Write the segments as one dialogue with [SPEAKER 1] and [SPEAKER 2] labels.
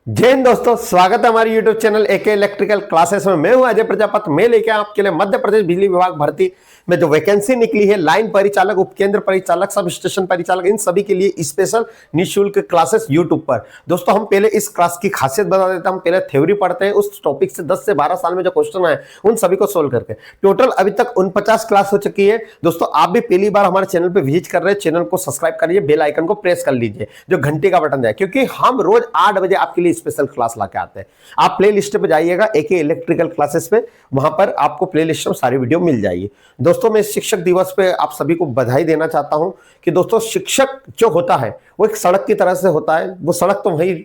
[SPEAKER 1] जय हिंद दोस्तों, स्वागत है हमारे YouTube channel AK electrical classes में। मैं हूं अजय प्रजापति। मैं लेके आपके लिए मध्य प्रदेश बिजली विभाग भर्ती में जो वैकेंसी निकली है, लाइन परिचालक, उपकेंद्र परिचालक, सब स्टेशन परिचालक, इन सभी के लिए स्पेशल निःशुल्क क्लासेस YouTube पर। दोस्तों, हम पहले इस क्लास की खासियत बता देता हूं। पहले थ्योरी पढ़ते हैं, उस टॉपिक से 10 से 12 साल में जो क्वेश्चन आए उन सभी को सोल्व करके। टोटल अभी तक 49 क्लास हो चुकी है। दोस्तों, आप भी पहली बार हमारे चैनल पर विजिट कर रहे हैं, चैनल को सब्सक्राइब करिए, बेल आइकन को प्रेस कर लीजिए, जो घंटे का बटन है, क्योंकि हम रोज 8 बजे आपके लिए स्पेशल क्लास लाके आते हैं। आप प्ले लिस्ट पे जाइएगा एके इलेक्ट्रिकल क्लासेस पे, वहां पर आपको प्ले लिस्ट में सारी वीडियो मिल जाएगी। दोस्तों, मैं शिक्षक दिवस पे आप सभी को बधाई देना चाहता हूं कि दोस्तों, शिक्षक जो होता है वो एक सड़क की तरह से होता है। वो सड़क तो वहीं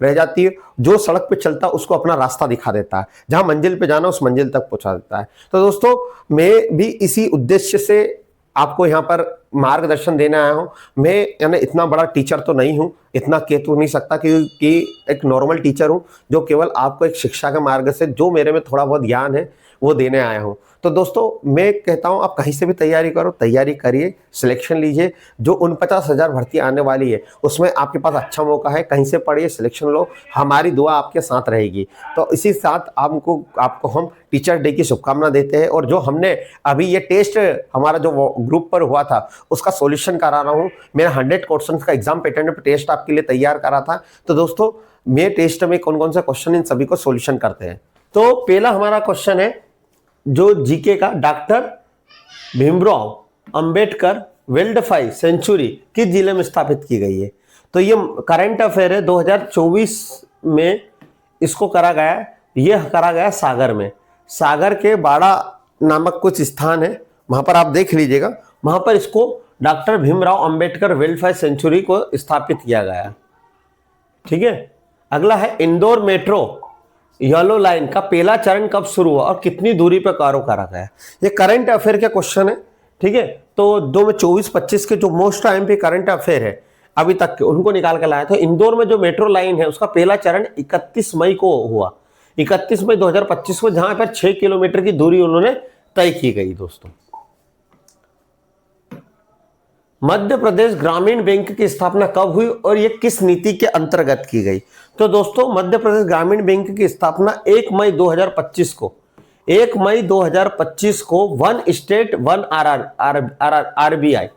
[SPEAKER 1] रह जाती है, जो सड़क पे चलता है उसको अपना रास्ता दिखा देता है, जहां मंजिल पे जाना उस मंजिल तक पहुंचा देता है। तो दोस्तों, मैं भी इसी उद्देश्य से आपको यहाँ पर मार्गदर्शन देने आया हूँ। मैं यानी इतना बड़ा टीचर तो नहीं हूँ, इतना कह तो नहीं सकता कि एक नॉर्मल टीचर हूँ, जो केवल आपको एक शिक्षा के मार्ग से जो मेरे में थोड़ा बहुत ज्ञान है वो देने आया हूँ। तो दोस्तों, मैं कहता हूँ आप कहीं से भी तैयारी करो, तैयारी करिए, सिलेक्शन लीजिए। जो 49,000 भर्ती आने वाली है उसमें आपके पास अच्छा मौका है, कहीं से पढ़िए, सिलेक्शन लो, हमारी दुआ आपके साथ रहेगी। तो इसी साथ आपको हम टीचर डे की शुभकामना देते हैं। और जो हमने अभी ये टेस्ट हमारा जो ग्रुप पर हुआ था उसका सॉल्यूशन करा रहा हूँ। मेरा 100 क्वेश्चन का एग्जाम पैटर्न टेस्ट आपके लिए तैयार करा था। तो दोस्तों, मैं टेस्ट में कौन कौन सा क्वेश्चन इन सभी को सॉल्यूशन करते हैं। तो पहला हमारा क्वेश्चन है जो जीके का, doctor Bhimrao Ambedkar wild life sanctuary किस जिले में स्थापित की गई है। तो ये करंट अफेयर है, 2024 में इसको करा गया। यह करा गया सागर में। सागर के बाड़ा नामक कुछ स्थान है, वहां पर आप देख लीजिएगा। वहां पर इसको doctor Bhimrao Ambedkar wild life sanctuary को स्थापित किया गया। ठीक है। अगला है इंदौर मेट्रो येलो लाइन का पहला चरण कब शुरू हुआ और कितनी दूरी पर कार्य करा गया। ये करंट अफेयर के क्वेश्चन है। ठीक है। तो 2024-25 के जो मोस्ट टाइम पे करंट अफेयर है अभी तक के, उनको निकाल कर लाया। तो इंदौर में जो मेट्रो लाइन है उसका पहला चरण 31 मई को हुआ, 31 मई 2025 को, जहां पर 6 किलोमीटर की दूरी उन्होंने तय की गई। दोस्तों, मध्य प्रदेश ग्रामीण बैंक की स्थापना कब हुई और यह किस नीति के अंतर्गत की गई। तो दोस्तों, मध्य प्रदेश ग्रामीण बैंक की स्थापना 1 मई 2025 को, 1 मई 2025 को वन स्टेट वन आरबीआई,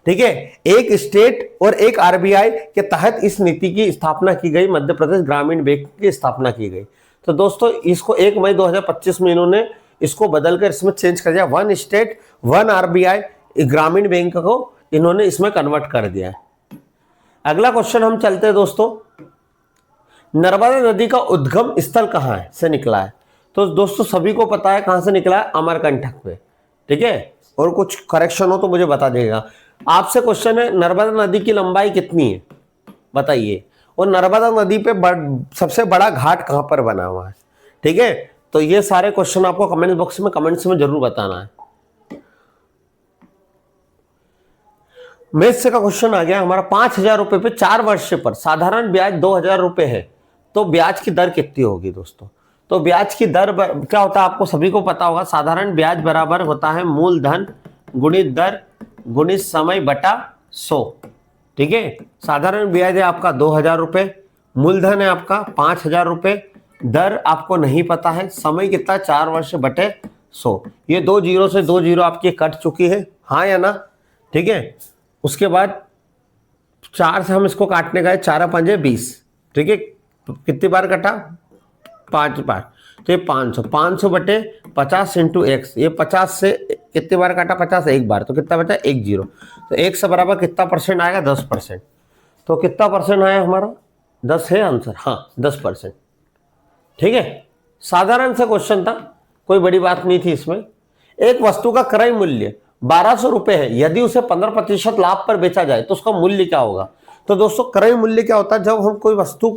[SPEAKER 1] ठीक है, एक स्टेट और एक आरबीआई के तहत इस नीति की स्थापना की गई। मध्य प्रदेश ग्रामीण बैंक की स्थापना की गई। तो दोस्तों, इसको 1 मई 2025 में इन्होंने इसको बदलकर इसमें चेंज कर दिया, वन स्टेट वन आरबीआई, ग्रामीण बैंक को इन्होंने इसमें कन्वर्ट कर दिया है। अगला क्वेश्चन हम चलते हैं दोस्तों, नर्मदा नदी का उद्गम स्थल कहां है से निकला है। तो दोस्तों, सभी को पता है कहां से निकला है, अमरकंटक पे। ठीक है। और कुछ करेक्शन हो तो मुझे बता देगा। आपसे क्वेश्चन है, नर्मदा नदी की लंबाई कितनी है बताइए, और नर्मदा नदी पे सबसे बड़ा घाट कहां पर बना हुआ है। ठीक है। तो ये सारे क्वेश्चन आपको कमेंट बॉक्स में कमेंट्स में जरूर बताना है। मैथ्स का क्वेश्चन आ गया हमारा, 5,000 रुपए पे 4 वर्ष पर साधारण ब्याज 2,000 रुपए है, तो ब्याज की दर कितनी होगी। दोस्तों, तो ब्याज की दर क्या होता है आपको सभी को पता होगा। साधारण ब्याज बराबर होता है मूलधन गुणित दर गुणित समय बटा 100। ठीक है। साधारण ब्याज है आपका 2,000 रुपए, मूलधन है आपका 5,000 रुपए, दर आपको नहीं पता है, समय कितना 4 वर्ष बटे 100। ये 2 जीरो से 2 जीरो आपकी कट चुकी है, हाँ या ना। ठीक है। उसके बाद 4 से हम इसको काटने गए, 4 पंजे 20। ठीक है। कितनी बार कटा, 5 बार, तो ये 500, 500 बटे 50 इंटू एक्स, ये 50 से कितनी बार काटा, 50 एक बार, तो कितना बचा 1 जीरो। तो 1 से बराबर कितना परसेंट आएगा, 10%। तो कितना परसेंट आया हमारा, 10 है आंसर, हाँ 10%। ठीक है। साधारण सा क्वेश्चन था, कोई बड़ी बात नहीं थी इसमें। एक वस्तु का क्रय मूल्य 1200 रुपए है, यदि उसे 15% लाभ पर बेचा जाए तो उसका मूल्य क्या होगा। तो दोस्तों, क्रय मूल्य क्या होता है, जब हम कोई वस्तु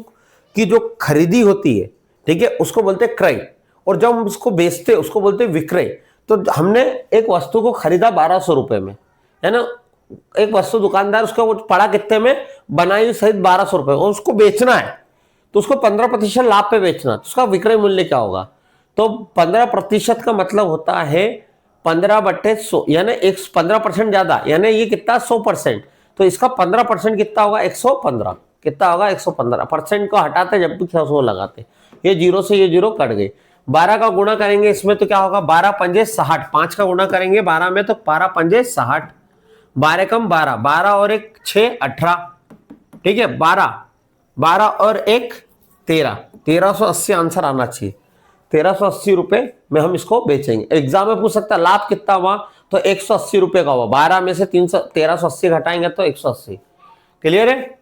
[SPEAKER 1] की जो खरीदी होती है, ठीक है, उसको बोलते हैं क्रय, और जब हम उसको बेचते हैं उसको बोलते हैं विक्रय। तो हमने एक वस्तु को खरीदा 1200 रुपए में, है ना, एक वस्तु दुकानदार उसका पड़ा कितने में, बनाई सहित 1200 रुपए, और उसको बेचना है तो उसको 15% लाभ पे बेचना, तो उसका विक्रय मूल्य क्या होगा। तो 15% का मतलब होता है 15/100, यानी 15% ज्यादा, यानी ये कितना 100%, तो इसका 15% कितना होगा 115। कितना होगा 115। परसेंट को हटाते जब भी 100 लगाते, ये जीरो से ये जीरो कट गई। 12 का गुणा करेंगे इसमें तो क्या होगा 12 पंजे 60, 5 का गुणा करेंगे 12 में तो 12 पंजे 60, 12 कम 12, 12 और 1 6 18, ठीक है 12 और 1 13, 1380 आंसर आना चाहिए। 1380 रुपए में हम इसको बेचेंगे। एग्जाम में पूछ सकता है लाभ कितना हुआ, तो 180 रुपए का हुआ। 12 में से 1380 घटाएंगे तो 180। क्लियर है?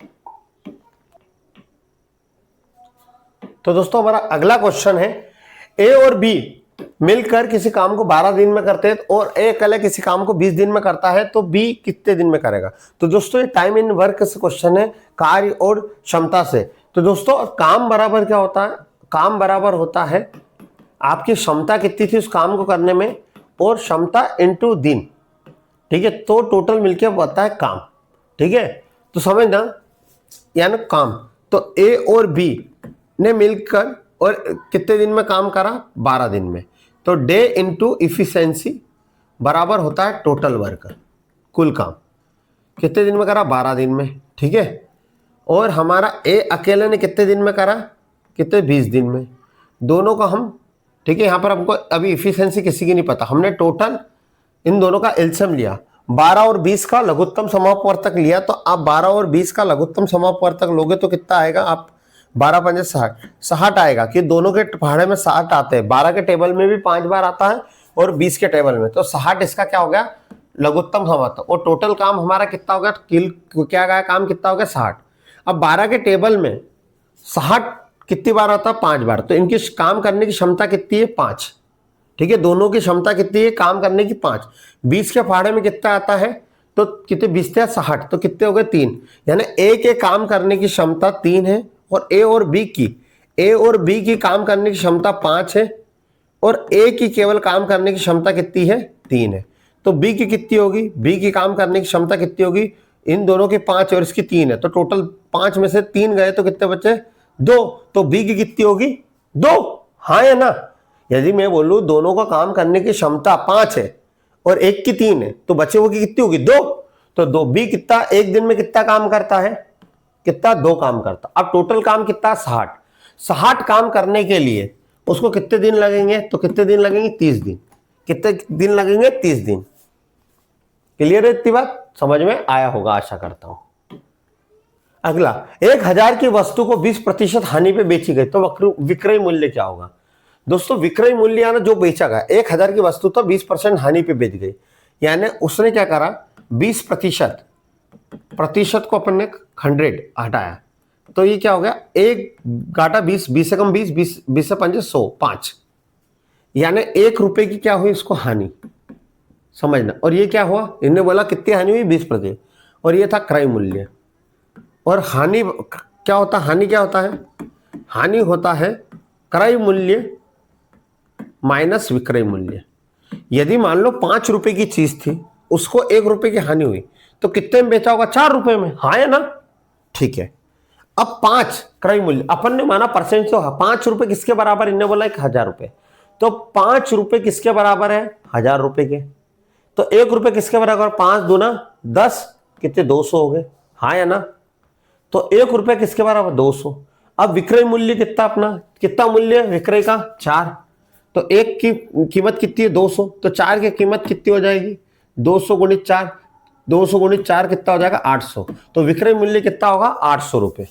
[SPEAKER 1] तो दोस्तों हमारा अगला क्वेश्चन है, ए और बी मिलकर किसी काम को 12 दिन में करते हैं और ए अकेले किसी काम को 20 दिन में करता है, तो बी कितने दिन में करेगा। तो दोस्तों ये टाइम इन वर्क से क्वेश्चन है, कार्य और क्षमता से। तो दोस्तों काम बराबर क्या होता है, काम बराबर होता है आपकी क्षमता कितनी थी उस काम को करने में और क्षमता इनटू दिन, ठीक है, तो टोटल मिलके होता है काम। ठीक है, तो समझना यानी काम। तो ए और बी ने मिलकर और कितने दिन में काम करा 12 दिन में, तो डे इनटू इफिशिएंसी बराबर होता है टोटल वर्क, कुल काम कितने दिन में करा 12 दिन में। ठीक है, और हमारा ए अकेले ने कितने दिन में करा, कितने 20 दिन में, दोनों का हम, ठीक है, यहाँ पर हमको अभी इफिशिएंसी किसी की नहीं पता, हमने टोटल इन दोनों का एलसीएम लिया, 12 और 20 का लघुत्तम समापवर्तक लिया। तो आप 12 और 20 का लघुत्तम समापवर्तक लोगे तो कितना आएगा, आप 12 पंजे 60, 60 आएगा कि दोनों के पहाड़े में 60 आते हैं। 12 के टेबल में भी 5 बार आता है और 20 के टेबल में, तो 60 इसका क्या हो गया लघुत्तम समापवर्तक। और टोटल काम हमारा कितना हो गया, क्या गया काम कितना हो गया 60। अब 12 के टेबल में 60 कितनी बार आता है 5 बार, तो इनकी काम करने की क्षमता कितनी है 5। ठीक है, दोनों की क्षमता कितनी है काम करने की 5। 20 के फाड़े में कितना आता है, तो कितने 20 से 60, तो कितने हो गए 3, यानी ए के काम करने की क्षमता 3 है और ए और बी की काम करने की क्षमता 5 है और ए की केवल काम करने की क्षमता कितनी है 3 है। तो बी की कितनी होगी, बी की काम करने की क्षमता कितनी होगी, इन दोनों की 5 और इसकी 3 है, तो टोटल 5 में से 3 गए तो कितने बचे 2, तो बी की कितनी होगी 2, हाँ या ना। यदि मैं बोलूं दोनों का काम करने की क्षमता 5 है और एक की 3 है, तो बचे हुए की कितनी होगी 2, तो 2 बी कितना एक दिन में कितना काम करता है, कितना 2 काम करता। अब टोटल काम कितना 60 काम करने के लिए उसको कितने दिन लगेंगे, तो कितने दिन लगेंगे 30 दिन। कितने दिन लगेंगे 30 दिन। क्लियर है, इतनी बात समझ में आया होगा आशा करता हूं। अगला, 1000 की वस्तु को 20% हानि पे बेची गई तो विक्रय मूल्य क्या होगा। दोस्तों विक्रय मूल्य यानी जो बेचा गया, 1000 की वस्तु तो 20% हानि पे बेच गई, यानी उसने क्या करा 20% को अपन ने 100 हटाया, तो ये क्या हो गया एक घाटा 20, 20 से कम 20, 20 से 5 100, 5, यानी 1 रुपए की क्या हुई इसको हानि, समझना। और ये क्या हुआ, इन्होंने बोला कितनी हानि हुई 20%, और ये था क्रय मूल्य। और हानि क्या होता है, हानि क्या होता है, हानि होता है क्रय मूल्य माइनस विक्रय मूल्य। यदि मान लो 5 रुपए की चीज थी, उसको 1 रुपए की हानि हुई, तो कितने में बेचा होगा 4 रुपए में, हाँ या ना। ठीक है, अब 5 क्रय मूल्य अपन ने माना परसेंट तो 5 रुपए किसके बराबर, इन्होंने बोला 1000 रुपए, तो 5 रुपए किसके बराबर है 1000 रुपए के, तो 1 रुपए किसके बराबर 5 दूना 10, कितने 200 हो गए, हाँ या ना। तो 1 रुपए किसके बराबर 200। अब विक्रय मूल्य कितना अपना, कितना मूल्य विक्रय का 4, तो 1 की कीमत कितनी है 200, तो 4 की कीमत कितनी हो जाएगी 200 गुणित 4, 200 गुणित 4 कितना हो जाएगा 800, तो विक्रय मूल्य कितना होगा 800 रुपए।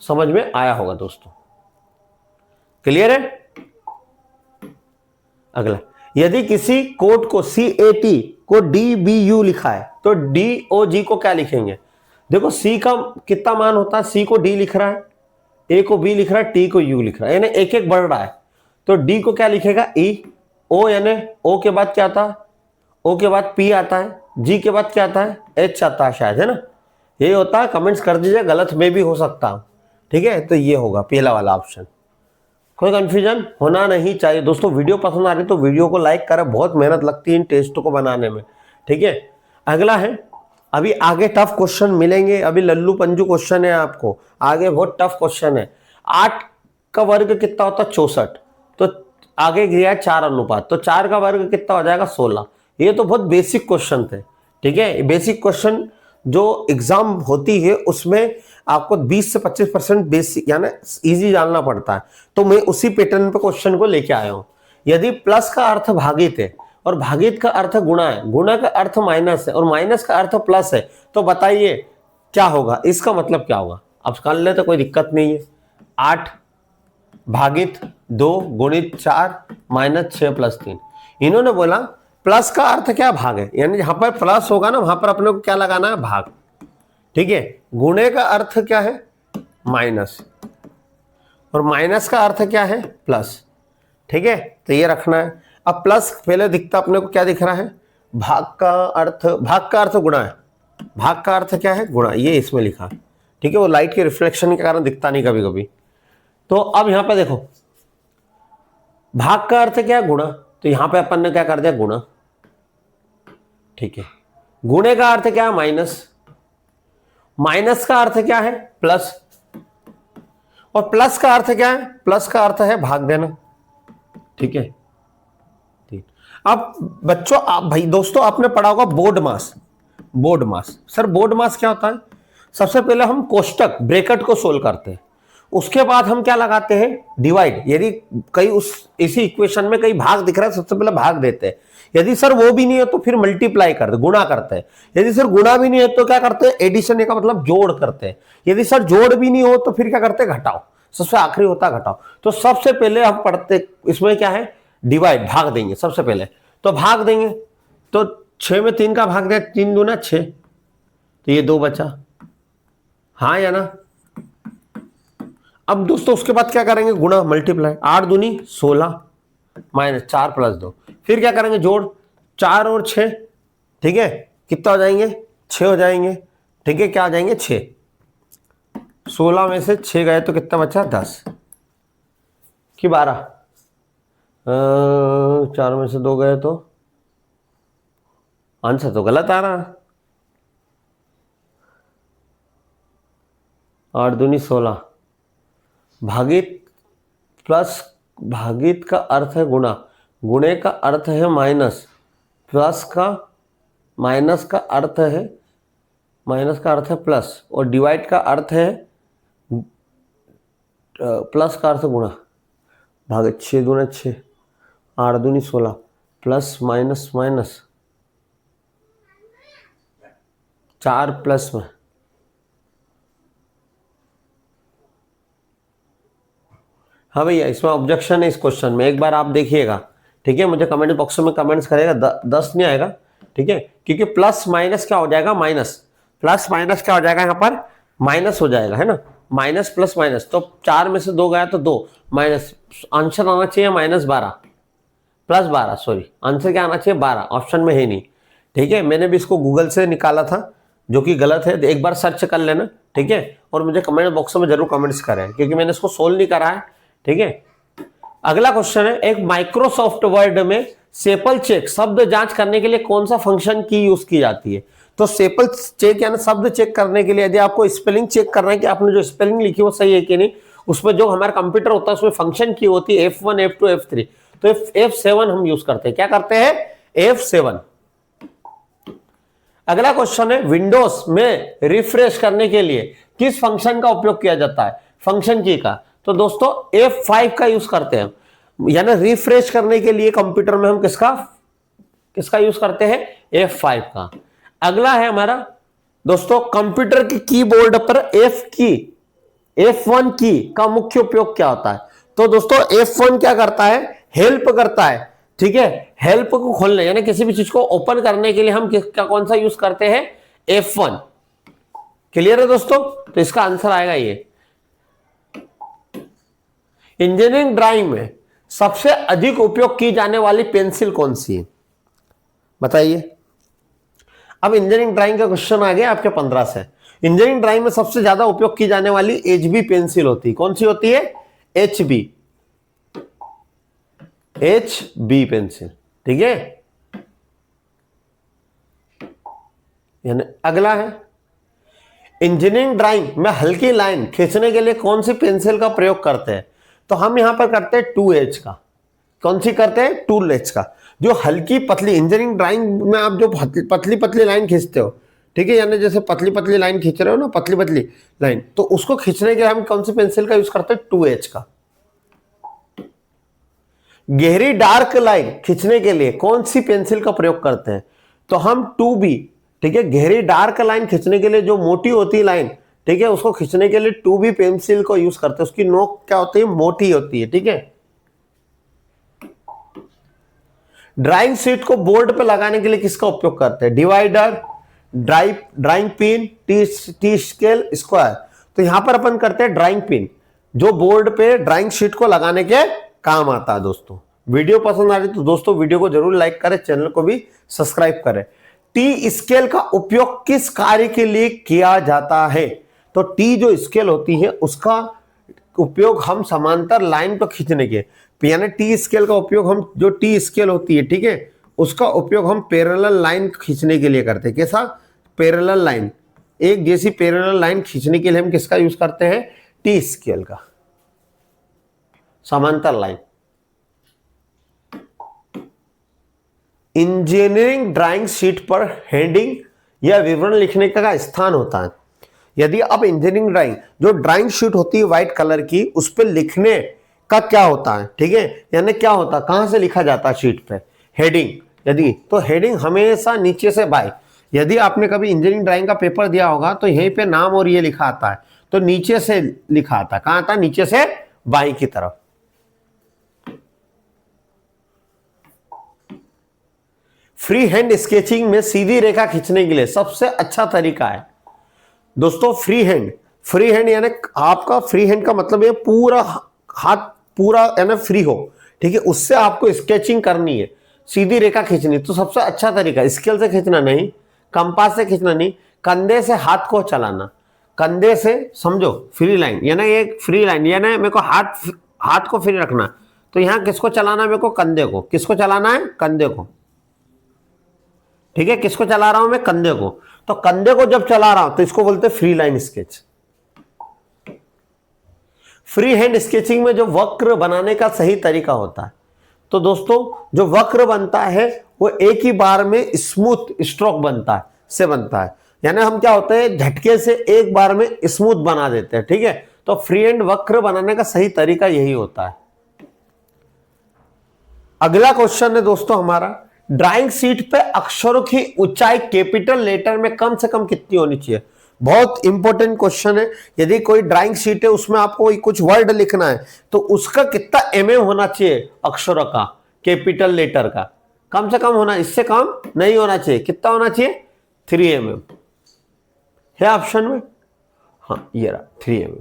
[SPEAKER 1] समझ में आया होगा दोस्तों, क्लियर है। अगला, यदि किसी कोड को CAT को DBU लिखा है तो DOG को क्या लिखेंगे। देखो C का कितना मान होता है, C को D लिख रहा है, A को B लिख रहा है, T को U लिख रहा है, यानी एक एक बढ़ रहा है, तो D को क्या लिखेगा E, O यानी O के बाद क्या आता है, O के बाद P आता है, G के बाद क्या आता है H आता है शायद, है ना, ये होता है। कमेंट्स कर दीजिए, गलत में भी हो सकता हूं, ठीक है। तो ये होगा पहला वाला ऑप्शन, कोई कंफ्यूजन होना नहीं चाहिए दोस्तों। वीडियो पसंद आ रही तो वीडियो को लाइक करें, बहुत मेहनत लगती है इन टेस्टों को बनाने में, ठीक है। अगला है, अभी आगे टफ क्वेश्चन मिलेंगे, अभी लल्लू पंजू क्वेश्चन है आपको, आगे बहुत टफ क्वेश्चन है। 8 का वर्ग कितना होता है 64, तो आगे गया 4 अनुपात, तो 4 का वर्ग कितना हो जाएगा 16। ये तो बहुत बेसिक क्वेश्चन थे, ठीक है। बेसिक क्वेश्चन जो एग्जाम होती है उसमें आपको 20 से 25% बेसिक यानी इजी जानना पड़ता है, तो मैं उसी पैटर्न पे क्वेश्चन को लेके आया हूं। यदि प्लस का अर्थ भागित है और भागित का अर्थ गुणा है, गुणा का अर्थ माइनस है और माइनस का अर्थ प्लस है, तो बताइए क्या होगा, इसका मतलब क्या होगा। अब कर ले तो कोई दिक्कत नहीं है। 8 भागित 2 गुणित 4 माइनस 6 प्लस 3। इन्होंने बोला प्लस का अर्थ क्या, भाग है, यानी जहां पर प्लस होगा ना वहां पर अपने को क्या लगाना है, भाग। ठीक है, गुणे का अर्थ क्या है, माइनस, और माइनस का अर्थ क्या है, प्लस। ठीक है, तो ये रखना है। अब प्लस पहले दिखता अपने को क्या दिख रहा है, भाग का अर्थ गुणा है, भाग का अर्थ क्या है, गुणा, ये इसमें लिखा। ठीक है, वो लाइट के रिफ्लेक्शन के कारण दिखता नहीं कभी कभी। तो अब यहां पे देखो भाग का अर्थ क्या है, गुणा, तो यहां पे अपन ने क्या कर दिया, गुणा। ठीक है, गुणे का अर्थ क्या है, माइनस, माइनस का अर्थ क्या है, प्लस, और प्लस का अर्थ क्या है, प्लस का अर्थ है भाग देना। ठीक है, अब बच्चों आप भाई दोस्तों आपने पढ़ा होगा बोर्ड मास। बोर्ड मास, सर बोर्ड मास क्या होता है, सबसे पहले हम कोष्टक ब्रैकेट को सोल्व करते हैं, उसके बाद हम क्या लगाते हैं, डिवाइड। यदि कई उस इसी इक्वेशन में कई भाग दिख रहा है, सबसे पहले भाग देते हैं। यदि सर वो भी नहीं है तो फिर मल्टीप्लाई करते, गुणा करते हैं। यदि सर गुणा भी नहीं है तो क्या करते हैं, एडिशन का मतलब जोड़ करते हैं। यदि सर जोड़ भी नहीं हो तो फिर क्या करते हैं, घटाओ, सबसे आखिरी होता है घटाओ। तो सबसे पहले हम पढ़ते इसमें क्या है, डिवाइड, भाग देंगे सबसे पहले। तो भाग देंगे, तो 6 में 3 का भाग दिया, 3 दूना 6, तो ये 2 बचा, हाँ या ना। अब दोस्तों उसके बाद क्या करेंगे, गुणा, मल्टीप्लाई, 8 दूनी 16 माइनस 4 प्लस 2, फिर क्या करेंगे, जोड़, 4 और 6, ठीक है, कितना हो जाएंगे, 6 हो जाएंगे। ठीक है, क्या आ जाएंगे, 6, 16 में से 6 गए तो कितना बचा, 10 कि 12, 4 में से 2 गए तो आंसर तो गलत आ रहा। 8 दूनी 16, भागित प्लस, भागित का अर्थ है गुणा, गुणे का अर्थ है माइनस, प्लस का, माइनस का अर्थ है, माइनस का अर्थ है प्लस, और डिवाइड का अर्थ है प्लस का अर्थ गुणा, भागित 6 दूना 6, 8 दूनी 16, प्लस माइनस माइनस, 4 प्लस में, हाँ भैया इसमें ऑब्जेक्शन है इस क्वेश्चन में, एक बार आप देखिएगा। ठीक है, मुझे कमेंट बॉक्स में कमेंट्स करेगा, 10 नहीं आएगा। ठीक है, क्योंकि प्लस माइनस क्या हो जाएगा, माइनस, प्लस माइनस क्या हो जाएगा, यहाँ पर माइनस हो जाएगा, है ना, माइनस प्लस माइनस, तो 4 में से 2 गया तो 2, माइनस, आंसर आना चाहिए -12 प्लस 12, सॉरी आंसर क्या आना चाहिए, 12, ऑप्शन में है नहीं। ठीक है, मैंने भी इसको गूगल से निकाला था जो कि गलत है, एक बार सर्च कर लेना। ठीक है, और मुझे कमेंट बॉक्स में जरूर कमेंट्स करें क्योंकि मैंने इसको सोल्व नहीं करा है। ठीक है, अगला क्वेश्चन है, एक माइक्रोसॉफ्ट वर्ड में सेपल चेक शब्द जांच करने के लिए कौन सा फंक्शन की यूज की जाती है। तो सेपल चेक यानी शब्द चेक करने के लिए यदि आपको स्पेलिंग चेक करना है कि आपने जो स्पेलिंग लिखी वो सही है कि नहीं, उसमें जो हमारा कंप्यूटर होता है उसमें फंक्शन की होती है F1 F2 F3, तो F7 हम यूज करते हैं। क्या करते हैं, F7। अगला क्वेश्चन है, विंडोज में रिफ्रेश करने के लिए किस फंक्शन का उपयोग किया जाता है, फंक्शन की का। तो दोस्तों F5 का यूज करते हैं, यानी रिफ्रेश करने के लिए कंप्यूटर में हम किसका यूज करते हैं, F5 का। अगला है हमारा दोस्तों, कंप्यूटर की कीबोर्ड पर F1 की का मुख्य उपयोग क्या होता है। तो दोस्तों F1 क्या करता है, हेल्प करता है। ठीक है, हेल्प को खोलने यानी किसी भी चीज को ओपन करने के लिए हम किसका कौन सा यूज करते हैं, F1। क्लियर है दोस्तों, तो इसका आंसर आएगा ये। इंजीनियरिंग ड्राइंग में सबसे अधिक उपयोग की जाने वाली पेंसिल कौन सी है, बताइए। अब इंजीनियरिंग ड्राइंग का क्वेश्चन आ गया आपके 15 से। इंजीनियरिंग ड्राइंग में सबसे ज्यादा उपयोग की जाने वाली HB पेंसिल होती है, कौन सी होती है, HB पेंसिल। ठीक है, यानी अगला है, इंजीनियरिंग ड्राइंग में हल्की लाइन खींचने के लिए कौन सी पेंसिल का प्रयोग करते हैं। तो हम यहां पर करते हैं 2H का। कौन सी करते हैं, 2H का, जो हल्की पतली, इंजीनियरिंग ड्राइंग में आप जो पतली पतली लाइन खींचते हो, ठीक है, यानी जैसे पतली पतली लाइन खींच रहे हो ना, पतली पतली लाइन, तो उसको खींचने के लिए हम कौन सी पेंसिल का यूज करते हैं? 2H का। गहरी डार्क लाइन खींचने के लिए कौन सी पेंसिल का प्रयोग करते हैं? तो हम 2B, ठीक है, गहरी डार्क लाइन खींचने के लिए जो मोटी होती है लाइन, ठीक है, उसको खींचने के लिए 2B पेंसिल को यूज करते हैं। उसकी नोक क्या होती है? मोटी होती है, ठीक है। ड्राइंग शीट को बोर्ड पे लगाने के लिए किसका उपयोग करते हैं? Divider, drawing pin, T scale, square. तो यहां पर अपन करते हैं ड्राइंग पिन, जो बोर्ड पे ड्राइंग शीट को लगाने के काम आता है। दोस्तों वीडियो पसंद आ रही तो दोस्तों वीडियो को जरूर लाइक करें, चैनल को भी सब्सक्राइब करें। टी स्केल का उपयोग किस कार्य के लिए किया जाता है? तो टी जो स्केल होती है उसका उपयोग हम समांतर लाइन को खींचने के, यानी टी स्केल का उपयोग हम, जो टी स्केल होती है, ठीक है, उसका उपयोग हम पैरेलल लाइन खींचने के लिए करते हैं। कैसा? पैरेलल लाइन, एक जैसी पैरेलल लाइन खींचने के लिए हम किसका यूज करते हैं? टी स्केल का, समांतर लाइन। इंजीनियरिंग ड्राइंग शीट पर हेडिंग या विवरण लिखने का स्थान होता है। यदि आप इंजीनियरिंग ड्राइंग, जो ड्राइंग शीट होती है व्हाइट कलर की, उस पर लिखने का क्या होता है, ठीक है, यानी क्या होता है, कहां से लिखा जाता है शीट पे? हेडिंग। यदि तो हेडिंग हमेशा नीचे से बाय। यदि आपने कभी इंजीनियरिंग ड्राइंग का पेपर दिया होगा तो यहीं पे नाम और ये लिखा आता है, तो नीचे से लिखा आता है। कहां आता है? नीचे से बाई की तरफ। फ्री हैंड स्केचिंग में सीधी रेखा खींचने के लिए सबसे अच्छा तरीका है दोस्तों फ्री हैंड। फ्री हैंड यानी आपका, फ्री हैंड का मतलब है पूरा हाथ पूरा यानी फ्री हो, ठीक है, उससे आपको स्केचिंग करनी है, सीधी रेखा खींचनी। तो सबसे अच्छा तरीका, स्केल से खींचना नहीं, कंपास से खींचना नहीं, कंधे से हाथ को चलाना। कंधे से समझो फ्री लाइन, यानी एक फ्री लाइन, यानी मेरे को हाथ को फ्री रखना। तो यहां किसको चलाना है? मेरे को कंधे को। किसको चलाना है? कंधे को, ठीक है। किसको चला रहा हूं मैं? कंधे को। तो कंधे को जब चला रहा हूं तो इसको बोलते हैं free line sketch. Free hand sketching में जो वक्र बनाने का सही तरीका होता है, तो दोस्तों जो वक्र बनता है वो एक ही बार में स्मूथ स्ट्रोक बनता है, यानी हम क्या होते हैं, झटके से एक बार में स्मूथ बना देते हैं, ठीक है। तो फ्री हैंड वक्र बनाने का सही तरीका यही होता है। अगला क्वेश्चन है दोस्तों हमारा, ड्राइंग शीट पे अक्षरों की ऊंचाई कैपिटल लेटर में कम से कम कितनी होनी चाहिए? बहुत इंपॉर्टेंट क्वेश्चन है। यदि कोई ड्राइंग शीट है उसमें आपको कुछ वर्ड लिखना है तो उसका कितना mm होना चाहिए? अक्षरों का, कैपिटल लेटर का कम से कम होना, इससे कम नहीं होना चाहिए। कितना होना चाहिए? 3 mm है ऑप्शन में, हाँ ये रहा 3 mm।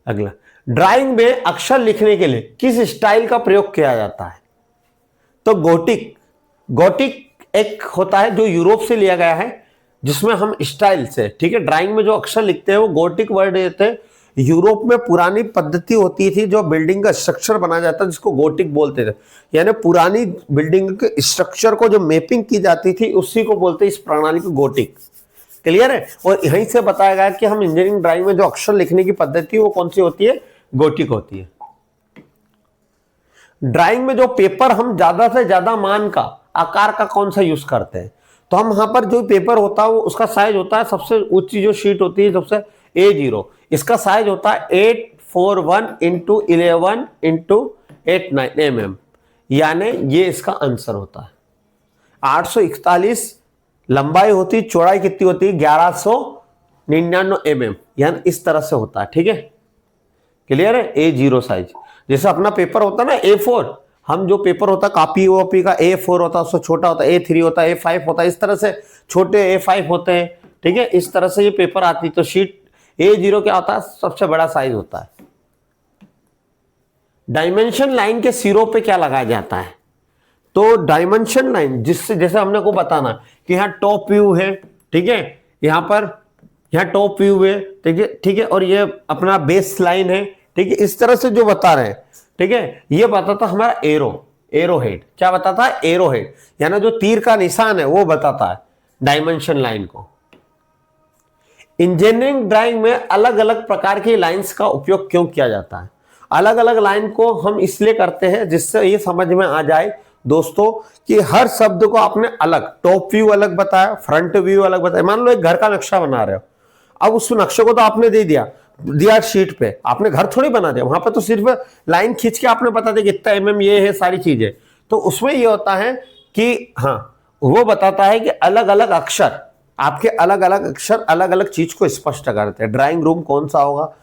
[SPEAKER 1] अगला, ड्राइंग में अक्षर लिखने के लिए किस स्टाइल का प्रयोग किया जाता है? तो गोटिक एक होता है जो यूरोप से लिया गया है, जिसमें हम स्टाइल से, ठीक है, ड्राइंग में जो अक्षर लिखते हैं वो गोटिक वर्ड देते हैं। यूरोप में पुरानी पद्धति होती थी जो बिल्डिंग का स्ट्रक्चर बनाया जाता है, जिसको गोटिक बोलते थे, यानी पुरानी बिल्डिंग के स्ट्रक्चर को जो मैपिंग की जाती थी उसी को बोलते हैं, इस प्रणाली को गोटिक। क्लियर है? और यहीं से बताया गया कि हम इंजीनियरिंग ड्राइंग में जो अक्षर लिखने की पद्धति वो कौन सी होती है? गोटिक होती है। ड्राइंग में जो पेपर हम ज्यादा से ज्यादा मान का, आकार का कौन सा यूज करते हैं? तो हम यहां पर जो पेपर होता है वो उसका साइज होता है, सबसे ऊंची जो शीट होती है सबसे A0, इसका साइज होता है 841 × 11 × 89 mm, यानी ये इसका आंसर होता है। 841 लंबाई होती, चौड़ाई कितनी होती है? 1199 mm, यानी इस तरह से होता है, ठीक है। क्लियर है? A0 साइज, जैसे अपना पेपर होता है ना A4, हम जो पेपर होता है कॉपी वॉपी का A4 होता है, उससे छोटा होता है A3 होता है, A5 होता है, इस तरह से छोटे A5 होते हैं, ठीक है, इस तरह से ये पेपर आती। तो शीट A0 क्या होता है? सबसे बड़ा साइज होता है। डायमेंशन लाइन के सिरों पे क्या लगाया जाता है? तो डायमेंशन लाइन जिससे, जैसे हमने को बताना कि यहाँ टॉप व्यू है, ठीक है, यहाँ पर यहाँ टॉप व्यू है, ठीक है, और ये अपना बेस लाइन है, ठीक है, इस तरह से जो बता रहे हैं, ठीक है, ये बताता हमारा एरो हेड। क्या बताता है? एरो हेड, यानी जो तीर का निशान है वो बताता है डायमेंशन लाइन को। इंजीनियरिंग ड्राइंग में अलग अलग प्रकार की लाइंस का उपयोग क्यों किया जाता है? अलग अलग लाइन को हम इसलिए करते हैं जिससे ये समझ में आ जाए दोस्तों कि हर शब्द को आपने अलग, टॉप व्यू अलग बताया, फ्रंट व्यू अलग बताया। मान लो एक घर का नक्शा बना रहे हो, अब उस नक्शे को तो आपने दे दिया शीट पे, आपने घर थोड़ी बना दिया, वहां पर तो सिर्फ लाइन खींच के आपने बता दिया कितना mm ये है, सारी चीजें। तो उसमें ये होता है कि हाँ, वो बताता है कि अलग अलग अक्षर, आपके अलग अलग अक्षर अलग अलग चीज को स्पष्ट करते हैं। ड्राइंग रूम कौन सा होगा,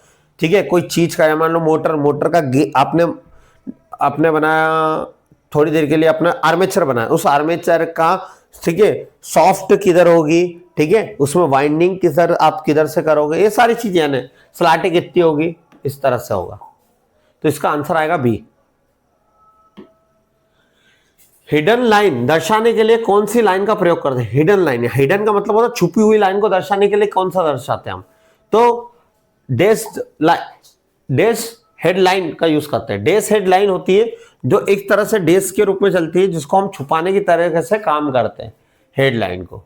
[SPEAKER 1] ठीक है, कोई चीज का, मान लो मोटर का आपने बनाया थोड़ी देर के लिए, अपना आर्मेचर बनाया, उस आर्मेचर का, ठीक है, सॉफ्ट किधर होगी, ठीक है, उसमें वाइंडिंग किधर, आप किधर से करोगे, ये सारी चीजें ना, स्लाटे कितनी होगी, इस तरह से होगा। तो इसका आंसर आएगा बी। हिडन लाइन दर्शाने के लिए कौन सी लाइन का प्रयोग करते हैं? हिडन लाइन, हिडन का मतलब होता है छुपी हुई लाइन को दर्शाने के लिए कौन सा दर्शाते हैं हम? तो डेश हेडलाइन का यूज करते हैं। डेश हेडलाइन होती है जो एक तरह से डेश के रूप में चलती है, जिसको हम छुपाने की तरह से काम करते हैं हेडलाइन को।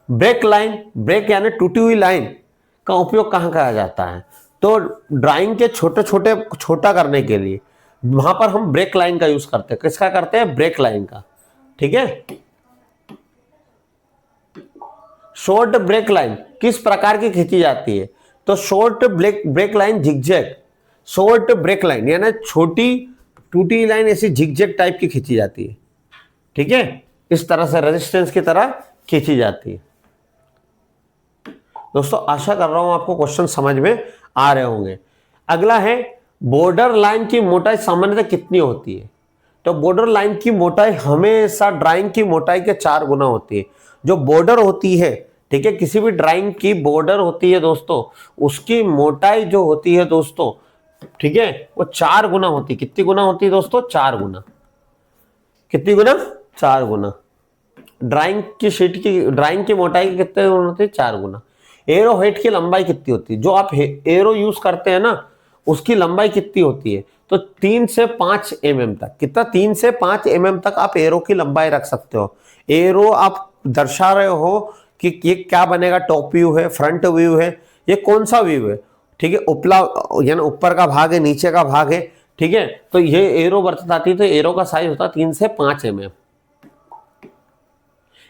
[SPEAKER 1] ब्रेक लाइन, ब्रेक यानी टूटी हुई लाइन का उपयोग कहां किया जाता है? तो ड्राइंग के छोटा करने के लिए वहां पर हम ब्रेक लाइन का यूज करते हैं। किसका करते हैं? ब्रेक लाइन का, ठीक है। शॉर्ट ब्रेक लाइन किस प्रकार की खींची जाती है? तो short break line zigzag, short break line यानी छोटी टूटी लाइन ऐसी झिगझैग टाइप की खींची जाती है, ठीक है, इस तरह से रेजिस्टेंस की तरह खींची जाती है। दोस्तों आशा कर रहा हूं आपको क्वेश्चन समझ में आ रहे होंगे। अगला है बॉर्डर लाइन की मोटाई सामान्यतः कितनी होती है? तो बॉर्डर लाइन की मोटाई हमेशा ड्राइंग की मोटाई के 4 गुना होती है। जो बॉर्डर होती है, ठीक है, किसी भी ड्राइंग की बॉर्डर होती है दोस्तों, उसकी मोटाई जो होती है दोस्तों, ठीक है, वो 4 गुना होती है। कितनी गुना होती है दोस्तों? 4 गुना। कितनी गुना? 4 गुना। ड्राइंग की शीट की, ड्राइंग की मोटाई की कितने गुना होती है? 4 गुना। एरो हेड की लंबाई कितनी होती है? जो आप एरो यूज करते हैं ना, उसकी लंबाई कितनी होती है? तो 3 से 5 mm तक। कितना? 3 से 5 mm तक आप एरो की लंबाई रख सकते हो। एरो आप दर्शा रहे हो कि ये क्या बनेगा, टॉप व्यू है, फ्रंट व्यू है, ये कौन सा व्यू है, ठीक है, उपला यानी ऊपर का भाग है, नीचे का भाग है, ठीक है। तो ये एरो बताती है, तो एरो का साइज होता है 3 से 5 mm।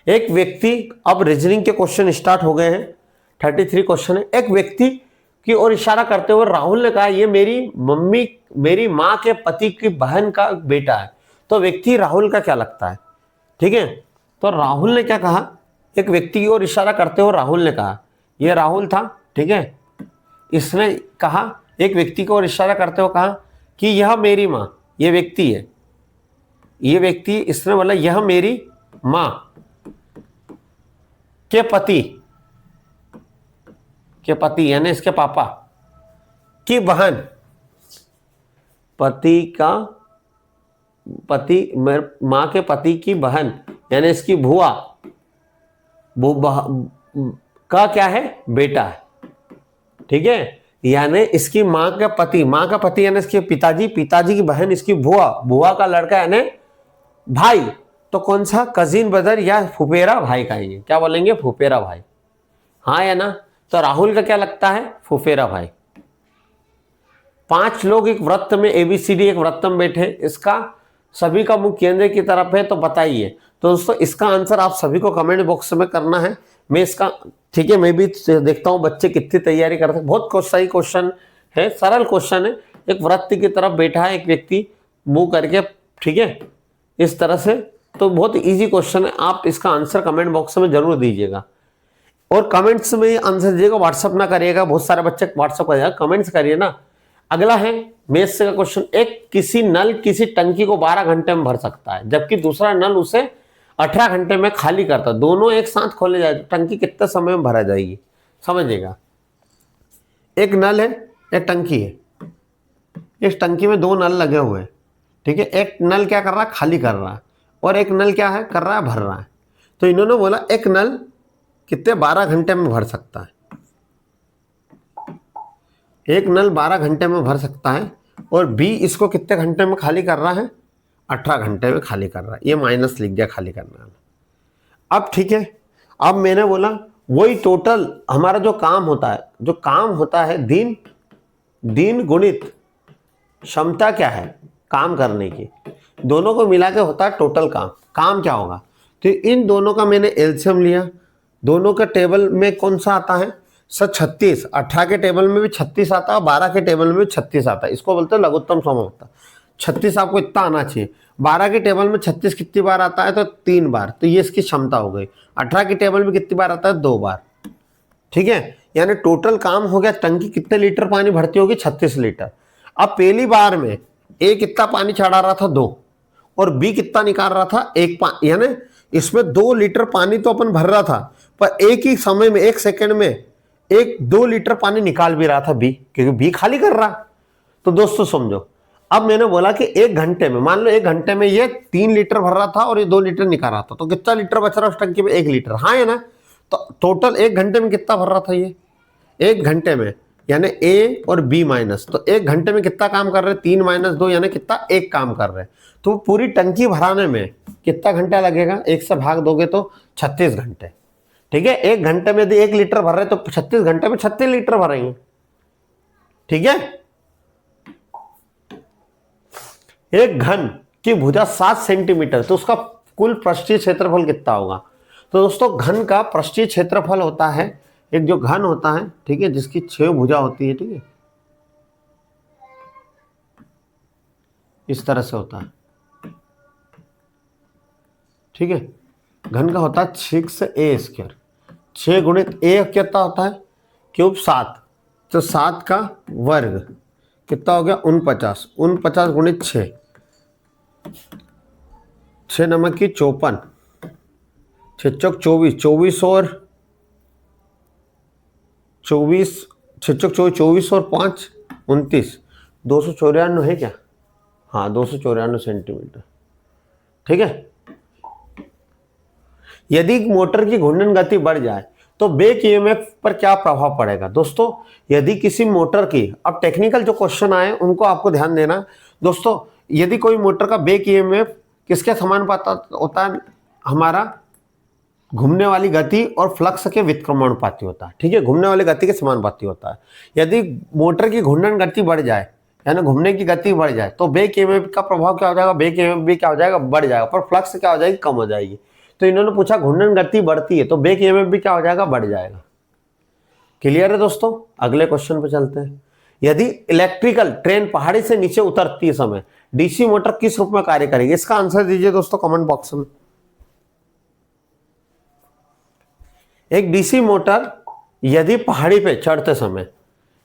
[SPEAKER 1] एक व्यक्ति, अब रीजनिंग के क्वेश्चन स्टार्ट हो गए हैं, 33 क्वेश्चन है। एक व्यक्ति की ओर इशारा करते हुए राहुल ने कहा, ये मेरी माँ के पति की बहन का बेटा है। तो व्यक्ति राहुल का क्या लगता है? ठीक है, तो राहुल ने क्या कहा? एक व्यक्ति की ओर इशारा करते हुए राहुल ने कहा, ये राहुल था, ठीक है, इसने कहा, एक व्यक्ति की ओर इशारा करते हुए कहा कि यह मेरी माँ, ये व्यक्ति है, ये व्यक्ति, इसने बोला यह मेरी माँ के पति यानी इसके पापा की बहन, माँ के पति की बहन यानी इसकी भुआ का क्या है? बेटा है, ठीक है। यानी इसकी माँ का पति यानी इसके पिताजी की बहन इसकी भुआ का लड़का यानी भाई। तो कौन सा? कजिन ब्रदर या फुफेरा भाई कहेंगे। क्या बोलेंगे? फुफेरा भाई, हाँ या ना? तो राहुल का क्या लगता है? फुफेरा भाई। 5 लोग एक वृत्त में, ABCD एक वृत्त में बैठे, इसका सभी का मुख केंद्र की तरफ है, तो बताइए। तो दोस्तों इसका आंसर आप सभी को कमेंट बॉक्स में करना है। मैं इसका, ठीक है, मैं भी देखता हूं बच्चे कितनी तैयारी करते हैं। बहुत सही क्वेश्चन है, सरल क्वेश्चन है। एक वृत्त की तरफ बैठा है एक व्यक्ति मुंह करके, ठीक है, इस तरह से। तो बहुत इजी क्वेश्चन है, आप इसका आंसर कमेंट बॉक्स में जरूर दीजिएगा और कमेंट्स में आंसर दीजिएगा। व्हाट्सअप ना करिएगा, बहुत सारे बच्चे व्हाट्सअप करिएगा, कमेंट्स करिए ना। अगला है मैथ्स का क्वेश्चन। एक किसी नल किसी टंकी को 12 घंटे में भर सकता है, जबकि दूसरा नल उसे 18 घंटे में खाली करता है। दोनों एक साथ खोले जाए तो टंकी कितने समय में भरा जाएगी? समझिएगा, एक नल है, एक टंकी है, इस टंकी में 2 नल लगे हुए हैं, ठीक है। एक नल क्या कर रहा है? खाली कर रहा है, और एक नल क्या है? कर रहा है, भर रहा है। तो इन्होंने बोला एक नल कितने 12 घंटे में भर सकता है, एक नल 12 घंटे में भर सकता है, और बी इसको कितने घंटे में खाली कर रहा है? 18 घंटे में खाली कर रहा है। ये माइनस लिख दिया खाली करना। अब ठीक है, अब मैंने बोला वही टोटल हमारा जो काम होता है दिन गुणित क्षमता क्या है काम करने की। दोनों को मिला के होता है टोटल काम। काम क्या होगा, तो इन दोनों का मैंने एलसीएम लिया, दोनों का टेबल में कौन सा आता है सर 36, 18 के टेबल में भी 36 आता है, 12 के टेबल में भी 36 आता है, इसको बोलते हैं लघुत्तम समानुपात। 36 आपको इतना आना चाहिए, 12 के टेबल में 36 कितनी बार आता है तो 3 बार, तो ये इसकी क्षमता हो गई। 18 के टेबल में कितनी बार आता है 2 बार, ठीक है, यानी टोटल काम हो गया। टंकी कितने लीटर पानी भरती होगी 36 लीटर। अब पहली बार में ए कितना पानी चढ़ा रहा था 2, और बी कितना निकाल रहा था 1, यानी इसमें 2 लीटर पानी तो अपन भर रहा था, पर एक ही समय में 1 सेकंड में 2 लीटर पानी निकाल भी रहा था बी, क्योंकि बी खाली कर रहा। तो दोस्तों समझो, अब मैंने बोला कि 1 घंटे में, मान लो 1 घंटे में ये 3 लीटर भर रहा था और ये 2 लीटर निकाल रहा था, तो कितना लीटर बच रहा उस टंकी में 1 लीटर, हाँ है ना। तो टोटल 1 घंटे में कितना भर रहा था ये 1 घंटे में, यानी ए और बी माइनस, तो 1 घंटे में कितना काम कर रहे हैं 3 - 2 यानी कितना 1 काम कर रहे हैं। तो पूरी टंकी भराने में कितना घंटा लगेगा, 1 से भाग दोगे तो 36 घंटे, ठीक है। 1 घंटे में यदि 1 लीटर भर रहे तो 36 घंटे में 36 लीटर भरेंगे, ठीक है। एक घन की भुजा 7 सेंटीमीटर, तो उसका कुल पृष्ठीय क्षेत्रफल कितना होगा। तो दोस्तों घन का पृष्ठीय क्षेत्रफल होता है, एक जो घन होता है, ठीक है, जिसकी 6 भुजा होती है, ठीक है, इस तरह से होता है, ठीक है। घन का होता है 6a², 6 गुणित a कितना होता है क्यूब 7, तो 7 का वर्ग कितना हो गया 49, 49 गुणित 6, 6 नमक की 54, 6 चौक 24, 24 और 24, 6 चौक 24 और 5 29, 294 है क्या, हाँ 294 सेंटीमीटर, ठीक है। यदि मोटर की घूर्णन गति बढ़ जाए तो बेक ईएमएफ पर क्या प्रभाव पड़ेगा। दोस्तों यदि किसी मोटर की, अब टेक्निकल जो क्वेश्चन आए उनको आपको ध्यान देना दोस्तों, यदि कोई मोटर का बेक ईएमएफ किसके समानुपाती होता है, हमारा घूमने वाली गति और फ्लक्स के व्युत्क्रमानुपाती होता है, ठीक है, घूमने वाली गति के समानुपाती होता है। यदि मोटर की घूर्णन गति बढ़ जाए, यानी घूमने की गति बढ़ जाए, तो बेक ईएमएफ का प्रभाव क्या हो जाएगा, बेक ईएमएफ भी क्या हो जाएगा, बढ़ जाएगा, पर फ्लक्स क्या हो जाएगी, कम हो जाएगी। तो इन्होंने पूछा घूर्णन गति बढ़ती है तो बेक ईएमएफ भी क्या हो जाएगा, बढ़ जाएगा। क्लियर है दोस्तों, अगले क्वेश्चन पे चलते हैं। यदि इलेक्ट्रिकल ट्रेन पहाड़ी से नीचे उतरती समय डीसी मोटर किस रूप में कार्य करेगी, इसका आंसर दीजिए दोस्तों कमेंट बॉक्स में। एक डीसी मोटर यदि पहाड़ी पे चढ़ते समय,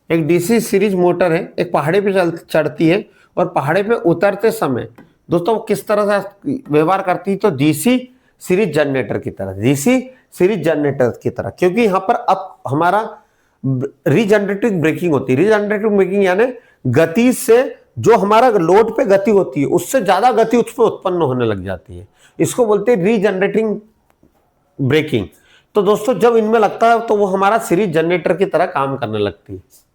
[SPEAKER 1] एक डीसी सीरीज मोटर है, एक पहाड़ी पे चढ़ती है और पहाड़ी पे उतरते समय दोस्तों किस तरह से व्यवहार करती है, तो डीसी सीरीज जनरेटर की तरह, डीसी सीरीज जनरेटर की तरह, क्योंकि यहां पर अब हमारा रीजनरेटिव ब्रेकिंग होती है। रीजनरेटिव ब्रेकिंग यानी गति से जो हमारा लोड पे गति होती है उससे ज्यादा गति उसमें उत्पन्न होने लग जाती है, इसको बोलते हैं रीजनरेटिंग ब्रेकिंग। तो दोस्तों जब इनमें लगता है तो वो हमारा सीरीज जनरेटर की तरह काम करने लगती है।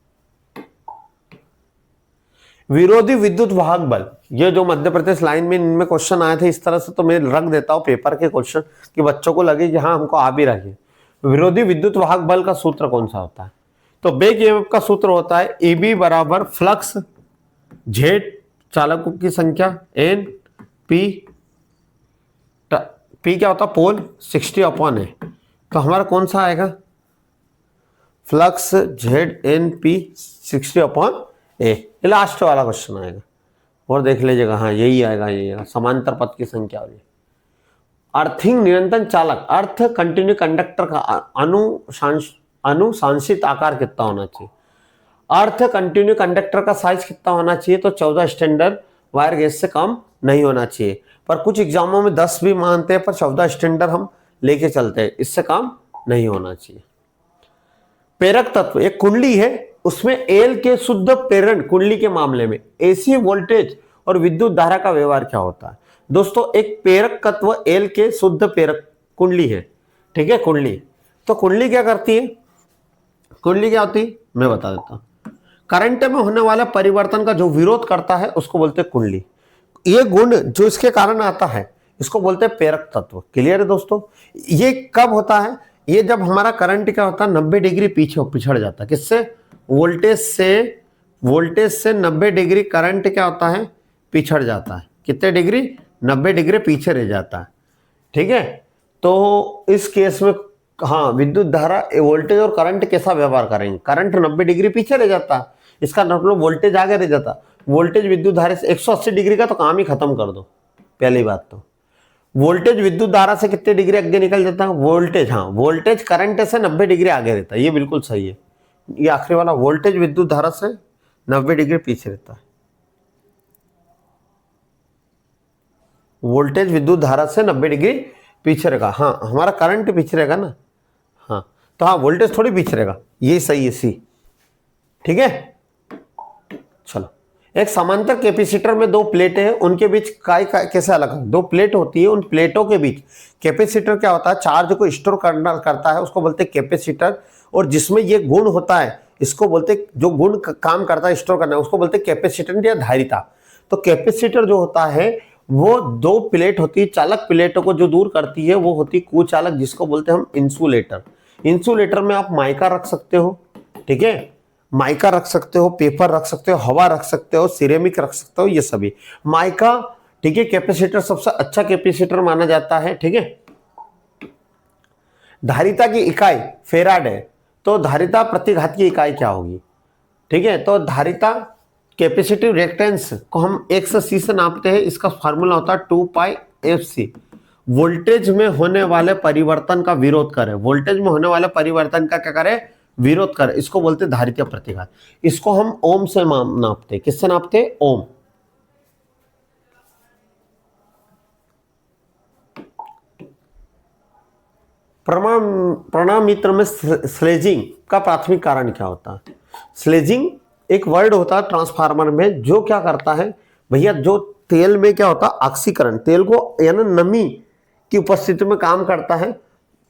[SPEAKER 1] विरोधी विद्युत वाहक बल, ये जो मध्य प्रदेश लाइन में इनमें क्वेश्चन आए थे इस तरह से, तो मैं रख देता हूं पेपर के क्वेश्चन कि बच्चों को लगे कि हाँ हमको आ भी रही है। विरोधी विद्युत वाहक बल का सूत्र कौन सा होता है, तो बेक ईएमएफ का सूत्र होता है AB बराबर फ्लक्स जेड चालकों की संख्या N P क्या होता है पोल 60/A, तो हमारा कौन सा आएगा फ्लक्स ZNP 60/A, ये लास्ट वाला क्वेश्चन आएगा और देख लीजिएगा, हाँ यही आएगा, यही आएगा। समांतर पथ की संख्या होगी। अर्थिंग निरंतर चालक अर्थ कंटिन्यू कंडक्टर का अनुशांसित आकार कितना होना चाहिए, अर्थ कंटिन्यू कंडक्टर का साइज कितना होना चाहिए, तो 14 स्टैंडर्ड वायर गेज से कम नहीं होना चाहिए, पर कुछ एग्जामों में 10 भी मानते हैं, पर 14 स्टैंडर्ड हम लेके चलते हैं, इससे कम नहीं होना चाहिए। प्रेरक तत्व एक कुंडली है, उसमें एल के शुद्ध प्रेरण कुंडली के मामले में एसी वोल्टेज और विद्युत धारा का व्यवहार क्या होता है। दोस्तों एक प्रेरक तत्व एल के शुद्ध प्रेरक कुंडली है, ठीक है, कुंडली। तो कुंडली क्या करती है, कुंडली क्या होती है मैं बता देता हूं। करंट में होने वाला परिवर्तन का जो विरोध करता है उसको बोलते हैं कुंडली। ये गुण जो इसके कारण आता है इसको बोलते हैं प्रेरक तत्व। क्लियर है दोस्तों। ये कब होता है, ये जब हमारा करंट क्या होता है 90 डिग्री पीछे पिछड़ जाता है, किससे, वोल्टेज से 90 डिग्री करंट क्या होता है पिछड़ जाता है, कितने डिग्री, 90 डिग्री पीछे रह जाता है। ठीक है, तो इस केस में हाँ विद्युत धारा वोल्टेज और करंट कैसा व्यवहार करेंगे, करंट 90 डिग्री पीछे रह जाता है, इसका मतलब वोल्टेज आगे रह जाता। वोल्टेज विद्युत धारा से 180 डिग्री का तो काम ही खत्म कर दो। पहली बात तो वोल्टेज विद्युत धारा से कितने डिग्री आगे निकल जाता है, वोल्टेज, हाँ वोल्टेज करंट से 90 डिग्री आगे रहता है, ये बिल्कुल सही है। ये आखिरी वाला वोल्टेज विद्युत धारा से 90 डिग्री पीछे रहता है, वोल्टेज विद्युत धारा से 90 डिग्री पीछे रहेगा। हाँ हमारा करंट पीछे रहेगा ना, हाँ तो हाँ वोल्टेज थोड़ी पीछे रहेगा, ये सही है सी। ठीक है, चलो एक समांतर कैपेसिटर में दो प्लेटें हैं, उनके बीच कैसे अलग है, दो प्लेट होती है, उन प्लेटों के बीच कैपेसिटर क्या होता है, चार्ज को स्टोर करता है, उसको बोलते हैं कैपेसिटर। और जिसमें ये गुण होता है इसको बोलते, जो गुण काम करता है स्टोर करना, उसको बोलते हैं कैपेसिटेंस या धारिता। तो कैपेसिटर जो होता है वो दो प्लेट होती है, चालक प्लेटों को जो दूर करती है वो होती है कुचालक, जिसको बोलते हैं हम इंसुलेटर। इंसुलेटर में आप माइका रख सकते हो, ठीक है, माइका रख सकते हो, पेपर रख सकते हो, हवा रख सकते हो, सिरेमिक रख सकते हो, ये सभी माइका। ठीक है, कैपेसिटर सबसे अच्छा कैपेसिटर माना जाता है। ठीक है, धारिता की इकाई फेराड है, तो धारिता प्रतिघात की इकाई क्या होगी। ठीक है, तो धारिता कैपेसिटिव रिएक्टेंस को हम 1 से C से नापते हैं, इसका फार्मूला होता है 2πfc। वोल्टेज में होने वाले परिवर्तन का विरोध करें, वोल्टेज में होने वाले परिवर्तन का क्या करें, विरोध करें, इसको बोलते हैं धारिता प्रतिघात। इसको हम ओम से नापते, किससे नापते, ओम। प्रणामीत्र में स्लेजिंग का प्राथमिक कारण क्या होता है। स्लेजिंग एक वर्ड होता है ट्रांसफार्मर में, जो क्या करता है भैया, जो तेल में क्या होता है ऑक्सीकरण, तेल को यानी नमी की उपस्थिति में काम करता है।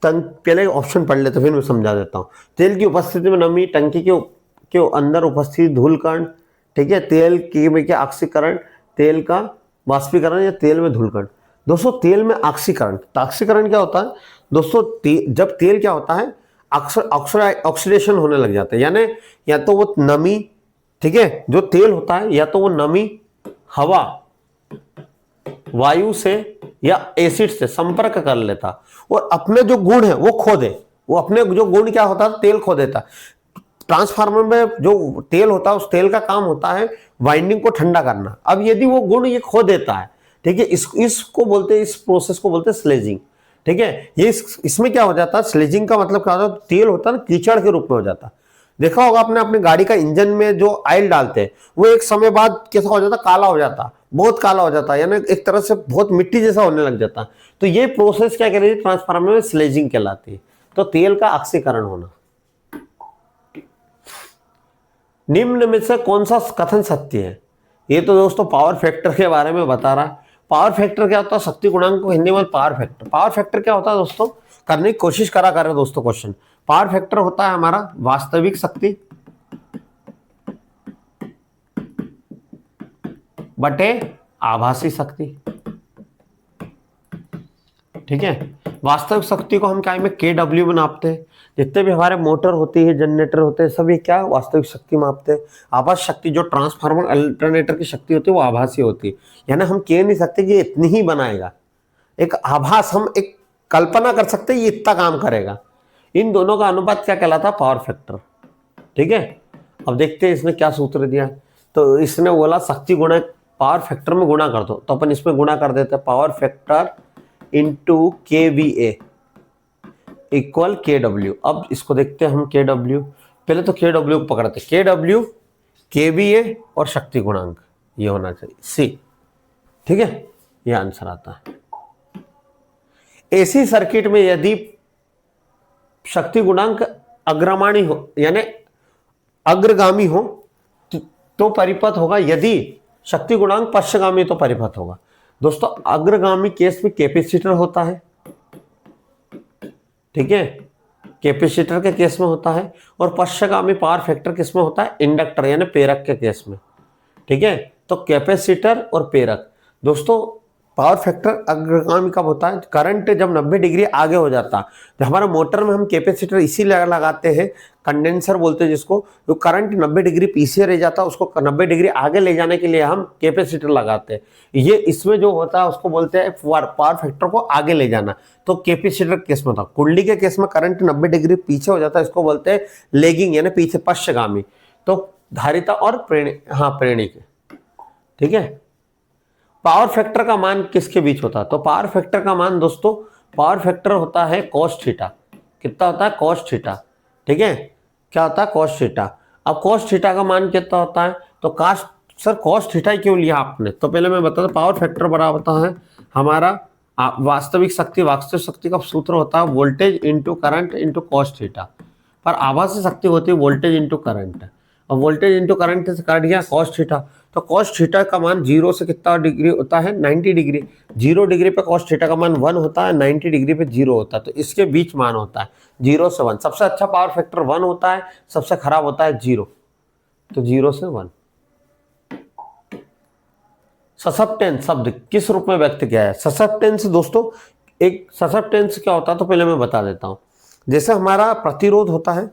[SPEAKER 1] पहले ऑप्शन पढ़ लेते फिर मैं समझा देता हूँ। तेल की उपस्थिति में नमी, टंकी के अंदर उपस्थित धूलकण, ठीक है, तेल की में क्या ऑक्सीकरण, तेल का वाष्पीकरण या तेल में धूलकण। दोस्तों तेल में ऑक्सीकरण, तो ऑक्सीकरण क्या होता है दोस्तों, जब तेल क्या होता है ऑक्सीडेशन होने लग जाता है, यानी या तो वो नमी, ठीक है, जो तेल होता है या तो वो नमी हवा वायु से या एसिड से संपर्क कर लेता और अपने जो गुण है वो खो दे, वो अपने जो गुण क्या होता है तेल खो देता। ट्रांसफार्मर में जो तेल होता है उस तेल का काम होता है वाइंडिंग को ठंडा करना। अब यदि वो गुण ये खो देता है, ठीक है, इसको बोलते हैं, इस प्रोसेस को बोलते हैं स्लेजिंग। ठीक है, ये इसमें क्या हो जाता है, स्लेजिंग का मतलब क्या होता है, तेल होता है ना कीचड़ के रूप में हो जाता है। देखा होगा आपने अपने गाड़ी का इंजन में जो ऑयल डालते हैं वो एक समय बाद कैसा हो जाता, काला हो जाता, बहुत काला हो जाता है, यानी एक तरह से बहुत मिट्टी जैसा होने लग जाता है। तो ये प्रोसेस क्या कहलाती है, ट्रांसफार्मर में स्लेजिंग कहलाती है। तो तेल का ऑक्सीकरण होना। निम्न में से कौन सा कथन सत्य है। ये तो दोस्तों पावर फैक्टर के बारे में बता रहा है। पावर फैक्टर क्या होता है, शक्ति गुणांक को हिंदी में पावर फैक्टर। पावर फैक्टर क्या होता है दोस्तों, करने की कोशिश करा कर रहे दोस्तों क्वेश्चन। पावर फैक्टर होता है हमारा वास्तविक शक्ति बटे आभासी शक्ति। ठीक है, वास्तविक शक्ति को हम क्या में KW में नापते हैं। जितने भी हमारे मोटर होती है, जनरेटर होते हैं, सभी क्या वास्तविक शक्ति मापते हैं। आभासी शक्ति जो ट्रांसफार्मर अल्टरनेटर की शक्ति होती है वो आभासी होती है, यानी हम कह नहीं सकते कि इतनी ही बनाएगा। एक आभास, हम एक कल्पना कर सकते हैं ये इतना काम करेगा। इन दोनों का अनुपात क्या कहलाता है, पावर फैक्टर। ठीक है, अब देखते हैं इसने क्या सूत्र दिया। तो इसने बोला शक्ति गुणा पावर फैक्टर में गुणा कर दो, तो अपन इसमें गुणा कर देते हैं, power factor into KVA equal KW। अब इसको देखते हैं हम KW, पहले तो KW को पकड़ते हैं, KW KVA और शक्ति गुणांक ये होना चाहिए C। ठीक है, ये आंसर आता है। AC सर्किट में यदि शक्ति गुणांक अग्रमाणी हो यानी अग्रगामी हो तो परिपथ होगा, यदि शक्ति गुणांक पश्चगामी तो परिपथ होगा। दोस्तों अग्रगामी केस में कैपेसिटर होता है, ठीक है, कैपेसिटर के केस में होता है, और पश्चगामी पावर फैक्टर किस में होता है, इंडक्टर यानी प्रेरक के केस में। ठीक है, तो कैपेसिटर और प्रेरक। दोस्तों पावर फैक्टर अग्रगामी कब होता है? करंट जब 90 डिग्री आगे हो जाता है। जब हमारा मोटर में हम कैपेसिटर इसीलिए लगाते हैं, कंडेंसर बोलते हैं जिसको, तो करंट 90 डिग्री पीछे रह जाता है, उसको 90 डिग्री आगे ले जाने के लिए हम कैपेसिटर लगाते हैं। ये इसमें जो होता है उसको बोलते हैं पावर फैक्टर को आगे ले जाना। तो कैपेसिटर केस में था, कुंडली के केस में करंट 90 डिग्री पीछे हो जाता है, इसको बोलते हैं लेगिंग यानी पीछे पश्चगामी। तो धारिता और प्रेरणिक, ठीक है। पावर फैक्टर का मान किसके बीच होता है? तो पावर फैक्टर का मान दोस्तों, पावर फैक्टर होता है cos थीटा। कितना होता है? cos थीटा, ठीक है। क्या होता है? cos theta. अब cos थीटा का मान कितना होता है? तो सर cos थीटा क्यों लिया आपने? तो पहले मैं बता दूं, पावर फैक्टर बराबर होता है हमारा वास्तविक शक्ति का सूत्र होता है voltage into current into cos theta. पर आभासी शक्ति होती है वोल्टेज इंटू करंट, और वोल्टेज इंटू करंट से काट गया cos थीटा। तो cos थीटा का मान 0 से कितना डिग्री होता है? 90 डिग्री। 0 डिग्री पे cos थीटा का मान 1 होता है, 90 डिग्री पे 0 होता है। तो इसके बीच मान होता है 0 से 1। सबसे अच्छा पावर फैक्टर 1 होता है, सबसे खराब होता है 0। तो 0 से 1। ससेप्टेंस शब्द किस रूप में व्यक्त किया है? ससेप्टेंस दोस्तों, एक ससेप्टेंस क्या होता है तो पहले मैं बता देता हूं। जैसे हमारा प्रतिरोध होता है,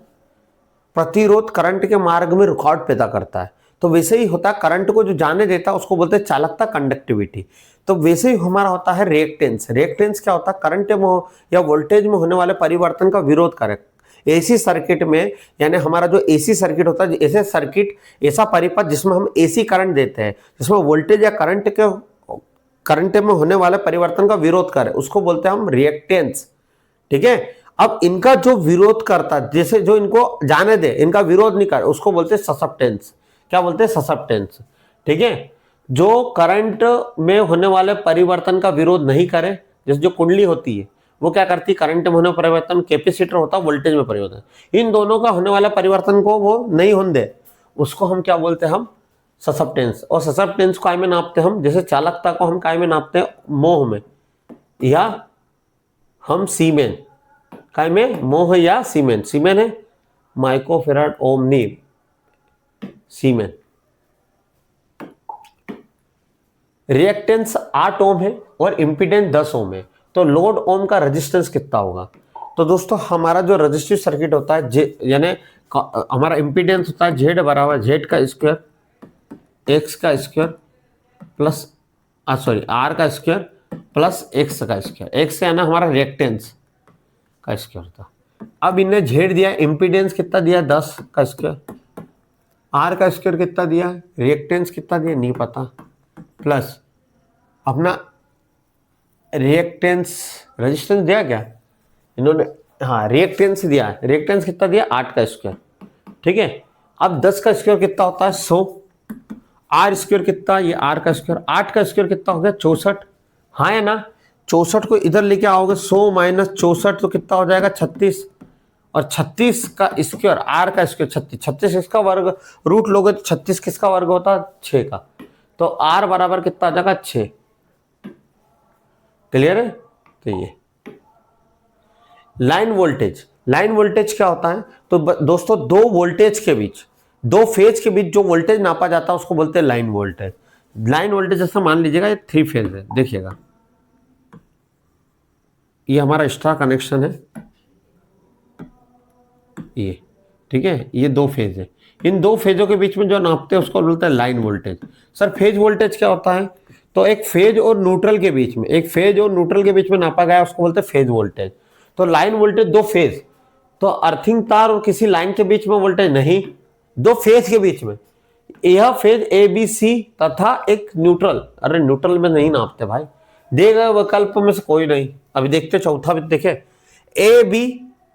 [SPEAKER 1] प्रतिरोध करंट के मार्ग में रुकावट पैदा करता है, तो वैसे ही होता है करंट को जो जाने देता है उसको बोलते हैं चालकता, कंडक्टिविटी। तो वैसे ही हमारा होता है रिएक्टेंस। रिएक्टेंस क्या होता है? करंट में या वोल्टेज में होने वाले परिवर्तन का विरोध करे। एसी सर्किट में, यानी हमारा जो एसी सर्किट होता है, ऐसे सर्किट, ऐसा परिपथ जिसमें हम एसी करंट देते हैं, जिसमें वोल्टेज या करंट में होने वाले परिवर्तन का विरोध करे, उसको बोलते हैं हम रिएक्टेंस, ठीक है। अब इनका जो विरोध करता, जैसे जो इनको जाने दे, इनका विरोध नहीं करे, उसको बोलते हैं ससेप्टेंस। क्या बोलते हैं? ससेप्टेंस, ठीक है। जो करंट में होने वाले परिवर्तन का विरोध नहीं करे, जैसे जो कुंडली होती है वो क्या करती है? करंट में होने परिवर्तन, कैपेसिटर होता है वोल्टेज में परिवर्तन, इन दोनों का होने वाला परिवर्तन को वो नहीं होने दे, उसको हम क्या बोलते हैं? हम ससेप्टेंस। और ससेप्टेंस को काय में नापते हैं हम? जैसे चालकता को हम काय में नापते हैं? मोह में, या हम सीमेन, काय में? मोह या सीमेन। सीमेन है माइक्रोफेराड, ओम नहीं, सीमेन। रिएक्टेंस 8 ओम है और इंपीडेंस 10 ओम है। तो लोड ओम का रेजिस्टेंस कितना होगा? तो दोस्तों हमारा जो रजिस्टिव सर्किट होता है, यानी हमारा इंपीडेंस होता है जेड बराबर जेड का स्क्वायर एक्स का स्क्वायर प्लस आर का स्क्वायर प्लस एक्स का स्क्वायर। एक्स यानी हमारा रिएक्टेंस का स्क्वायर था। अब इन्हें जेड दिया, इंपीडेंस कितना दिया? 10 का स्क्वायर, आर का स्क्वायर कितना दिया, रिएक्टेंस कितना दिया नहीं पता, प्लस अपना रिएक्टेंस, रेजिस्टेंस दिया क्या इन्होंने? हाँ, रिएक्टेंस दिया। रिएक्टेंस कितना दिया? 8 का स्क्वायर, ठीक है। अब 10 का स्क्वायर कितना होता है? 100। आर स्क्वायर कितना? ये आर का स्क्वायर। 8 का स्क्वायर कितना हो गया? 64। हाँ है ना? 64 को इधर लेके आओगे, 100 माइनस 64 तो कितना हो जाएगा? 36। और 36 का स्क्वायर, आर का स्क्वायर 36, 36 इसका वर्ग रूट लोगे तो 36 किसका वर्ग होता है? 6 का। तो आर बराबर कितना आ जाएगा? 6। क्लियर है? तो ये लाइन वोल्टेज। लाइन वोल्टेज क्या होता है? तो दोस्तों दो वोल्टेज के बीच, दो फेज के बीच जो वोल्टेज नापा जाता है उसको बोलते हैं लाइन वोल्टेज। लाइन वोल्टेज जैसे मान लीजिएगा ये 3 फेज है, देखिएगा ये हमारा स्टार कनेक्शन है, ये ठीक है, ये 2 फेज है। इन 2 फेजों के बीच में जो नापते हैं उसको बोलते हैं line voltage. Sir phase voltage क्या होता है? तो एक फेज और न्यूट्रल के बीच में, एक फेज और न्यूट्रल के बीच में नापा गया उसको बोलते हैं फेज वोल्टेज। तो लाइन वोल्टेज 2 फेज, तो अर्थिंग तार और किसी लाइन के बीच में वोल्टेज नहीं, 2 फेज के बीच में, यह फेज ए बी सी तथा एक न्यूट्रल। अरे न्यूट्रल में नहीं नापते भाई, दिए गए विकल्प में से कोई नहीं। अभी देखते चौथा भी देखे, ए बी,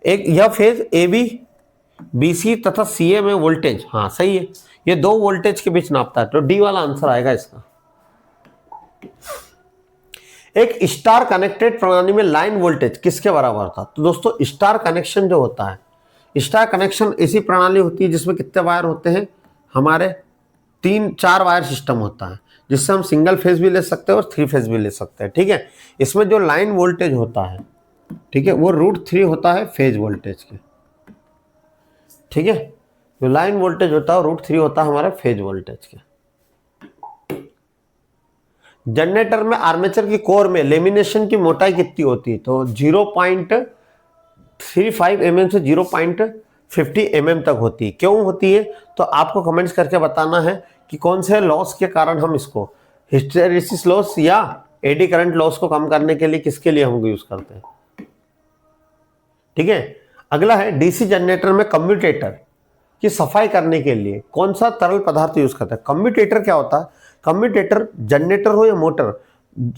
[SPEAKER 1] एक यह phase A B B C तथा सी ए में वोल्टेज, हाँ सही है, ये 2 वोल्टेज के बीच नापता है। तो डी वाला आंसर आएगा इसका। एक स्टार कनेक्टेड प्रणाली में लाइन वोल्टेज किसके बराबर था? तो दोस्तों स्टार कनेक्शन जो होता है, स्टार कनेक्शन ऐसी प्रणाली होती है जिसमें कितने वायर होते हैं? हमारे 3-4 वायर सिस्टम होता है, जिससे हम सिंगल फेज भी ले सकते हैं और 3 फेज भी ले सकते हैं, ठीक है। इसमें जो लाइन वोल्टेज होता है, ठीक है, वो √3 होता है फेज वोल्टेज के, ठीक है। जो लाइन वोल्टेज होता है √3 होता है हमारा फेज वोल्टेज के। जनरेटर में आर्मेचर की कोर में लेमिनेशन की मोटाई कितनी होती है? तो 0.35 mm से 0.50 mm तक होती है। क्यों होती है? तो आपको कमेंट्स करके बताना है कि कौन से लॉस के कारण हम इसको, हिस्टेरेसिस लॉस या एडी करंट लॉस को कम करने के लिए किसके लिए हम यूज करते हैं। ठीक है, अगला है डीसी जनरेटर में कम्यूटेटर की सफाई करने के लिए कौन सा तरल पदार्थ यूज करता है? कम्यूटेटर क्या होता है? कम्यूटेटर जनरेटर हो या मोटर,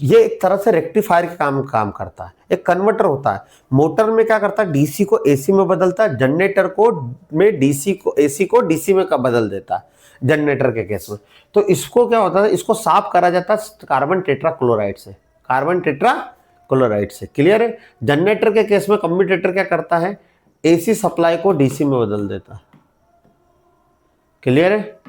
[SPEAKER 1] ये एक तरह से रेक्टिफायर के काम करता है, एक कन्वर्टर होता है। मोटर में क्या करता है? डीसी को एसी में बदलता है, जनरेटर को में डीसी को एसी को डीसी में बदल देता है जनरेटर के केस में। तो इसको क्या होता है? इसको साफ करा जाता है कार्बन टेट्राक्लोराइड से, कार्बन टेट्राक्लोराइड से। क्लियर है? जनरेटर के केस में कम्यूटेटर क्या करता है? एसी सप्लाई को डीसी में बदल देता है। क्लियर है?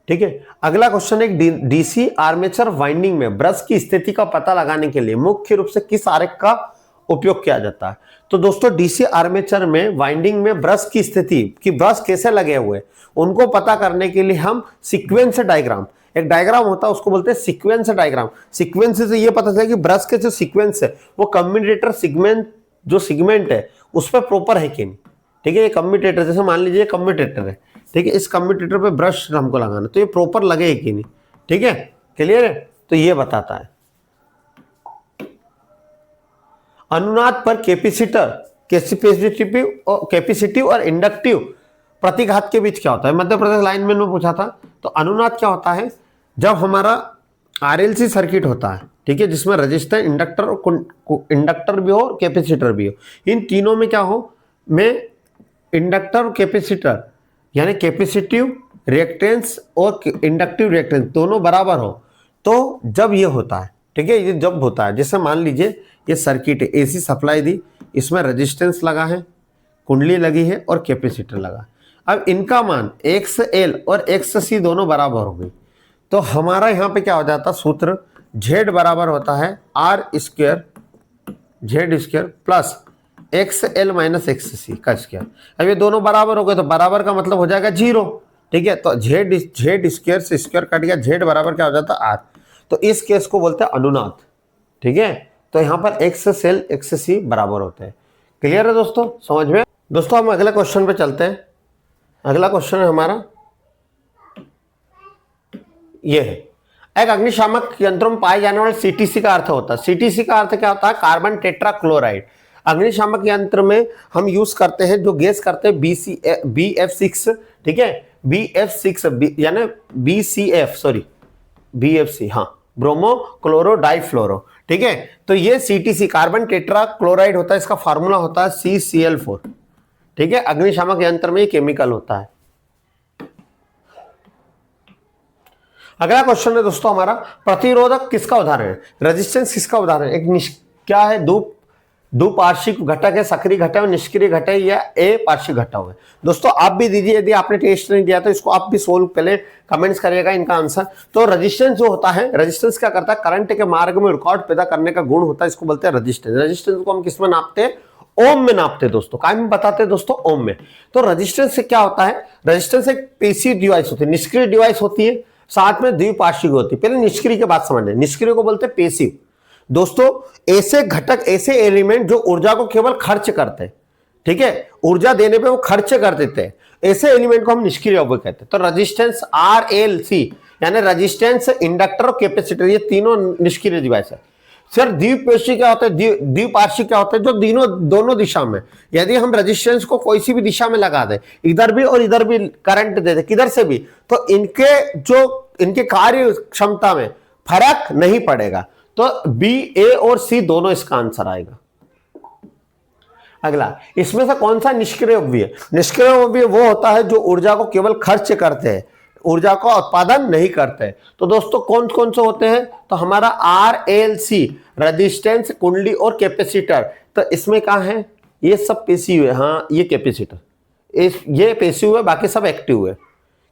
[SPEAKER 1] ठीक है, अगला क्वेश्चन एक डीसी आर्मेचर वाइंडिंग में ब्रश की स्थिति का पता लगाने के लिए मुख्य रूप से किस आरेख का उपयोग किया जाता है? तो दोस्तों डीसी आर्मेचर में वाइंडिंग में ब्रश की स्थिति कि ब्रश कैसे लगे हुए उनको पता करने के लिए हम सीक्वेंस डायग्राम, एक डायग्राम होता है उसको बोलते हैं सीक्वेंस डायग्राम। सीक्वेंस से ये पता चला कि ब्रश के जो सीक्वेंस है वो कम्यूटेटर सेगमेंट है उस पर प्रॉपर है कि नहीं। ठीक है, ये कम्यूटेटर, जैसे मान लीजिए कम्यूटेटर है, ठीक है, इस कम्यूटेटर पे ब्रश हमको लगाना तो ये प्रॉपर लगे कि नहीं। ठीक है, क्लियर है? तो ये बताता है। अनुनाद पर कैपेसिटिव और इंडक्टिव प्रतिघात के बीच क्या होता है? मध्य प्रदेश लाइन में पूछा था। तो अनुनाद क्या होता है? जब हमारा आरएलसी सर्किट होता है, ठीक है, जिसमें रजिस्टर, इंडक्टर भी हो और कैपेसिटर भी हो, इन तीनों में क्या हो, में इंडक्टर और कैपेसिटर यानी कैपेसिटिव रिएक्टेंस और इंडक्टिव रिएक्टेंस दोनों बराबर हो तो जब ये होता है, ठीक है, ये जब होता है, जैसे मान लीजिए ये सर्किट है, एसी सप्लाई दी, इसमें रेजिस्टेंस लगा है, कुंडली लगी है और कैपेसिटर लगा। अब इनका मान XL और XC दोनों बराबर हो गई तो हमारा यहाँ पे क्या हो जाता? सूत्र Z बराबर होता है R² Z² plus XL minus XC का स्क्वायर। अब ये दोनों बराबर हो गए तो बराबर का मतलब हो जाएगा 0। ठीक है, तो Z स्क्वायर से स्क्वायर कट गया, Z बराबर क्या हो जाता? R। तो इस केस को बोलते हैं अनुनाद। ठीक है, तो यहाँ पर XL XC बराबर होते हैं। क्लियर है दोस्तों? समझ में? दोस्तों हम अगले क्वेश्चन पे चलते हैं। अगला क्वेश्चन है हमारा ये है, एक अग्निशामक यंत्रों में पाए जाने वाले CTC का अर्थ होता है। CTC का अर्थ क्या होता है? Carbon tetrachloride. अग्निशामक यंत्र में हम यूज करते हैं, जो गैस करते हैं BF6, ठीक है, BF6 यानी BFC, हाँ, ब्रोमो क्लोरो डाइफ्लोरो। ठीक है, तो ये CTC कार्बन टेट्राक्लोराइड होता है, इसका फार्मूला होता है CCl4। ठीक है, अग्निशामक यंत्र में ये केमिकल होता है। अगला क्वेश्चन है दोस्तों हमारा, प्रतिरोधक किसका उदाहरण है? रेजिस्टेंस किसका उदाहरण है? एक क्या है? दो पार्श्विक घटक है, सक्रिय घटक है, निष्क्रिय घटक है या ए पार्श्विक घटक है। दोस्तों आप भी दीजिए, यदि आपने टेस्ट नहीं दिया तो इसको आप भी सोल्व पहले कमेंट्स करिएगा इनका आंसर। तो रेजिस्टेंस जो होता है, रेजिस्टेंस क्या करता है? करंट के मार्ग में रुकावट पैदा करने का गुण होता है, इसको बोलते हैं रेजिस्टेंस। रेजिस्टेंस को हम किस में नापते हैं? ओम में नापते हैं दोस्तों। काय में बताते हैं दोस्तों? ओम में। तो रेजिस्टेंस से क्या होता है? रेजिस्टेंस एक पैसिव डिवाइस होती है, निष्क्रिय डिवाइस होती है, साथ में द्विपार्श्विक होती है। पहले निष्क्रिय की बात समझ लें। निष्क्रिय को बोलते हैं पैसिव। दोस्तों ऐसे घटक, ऐसे एलिमेंट जो ऊर्जा को केवल खर्च करते हैं, ठीक है, ऊर्जा देने पे वो खर्च कर देते हैं, ऐसे एलिमेंट को हम निष्क्रिय अवयव कहते हैं। तो रेजिस्टेंस RLC यानी रेजिस्टेंस, इंडक्टर और कैपेसिटर, ये तीनों निष्क्रिय डिवाइस है। सर द्विपार्श्विक क्या होता है? द्विपार्श्विक क्या होता है? जो दोनों दिशा में, यदि हम रेजिस्टेंस को कोई सी भी दिशा में लगा दें, इधर भी और इधर भी करंट दे दे, किधर से भी, तो इनके कार्य क्षमता में फर्क नहीं पड़ेगा। तो B, A और C दोनों इसका आंसर आएगा। अगला, इसमें से कौन सा निष्क्रिय अवयव है? निष्क्रिय अवयव वो होता है जो ऊर्जा को केवल खर्च करते हैं, ऊर्जा का उत्पादन नहीं करते। तो दोस्तों कौन कौन से होते हैं? तो हमारा RLC रेजिस्टेंस, कुंडली और कैपेसिटर। तो इसमें क्या है? ये सब पैसिव है। हाँ, ये कैपेसिटर, ये पैसिव है, बाकी सब एक्टिव है।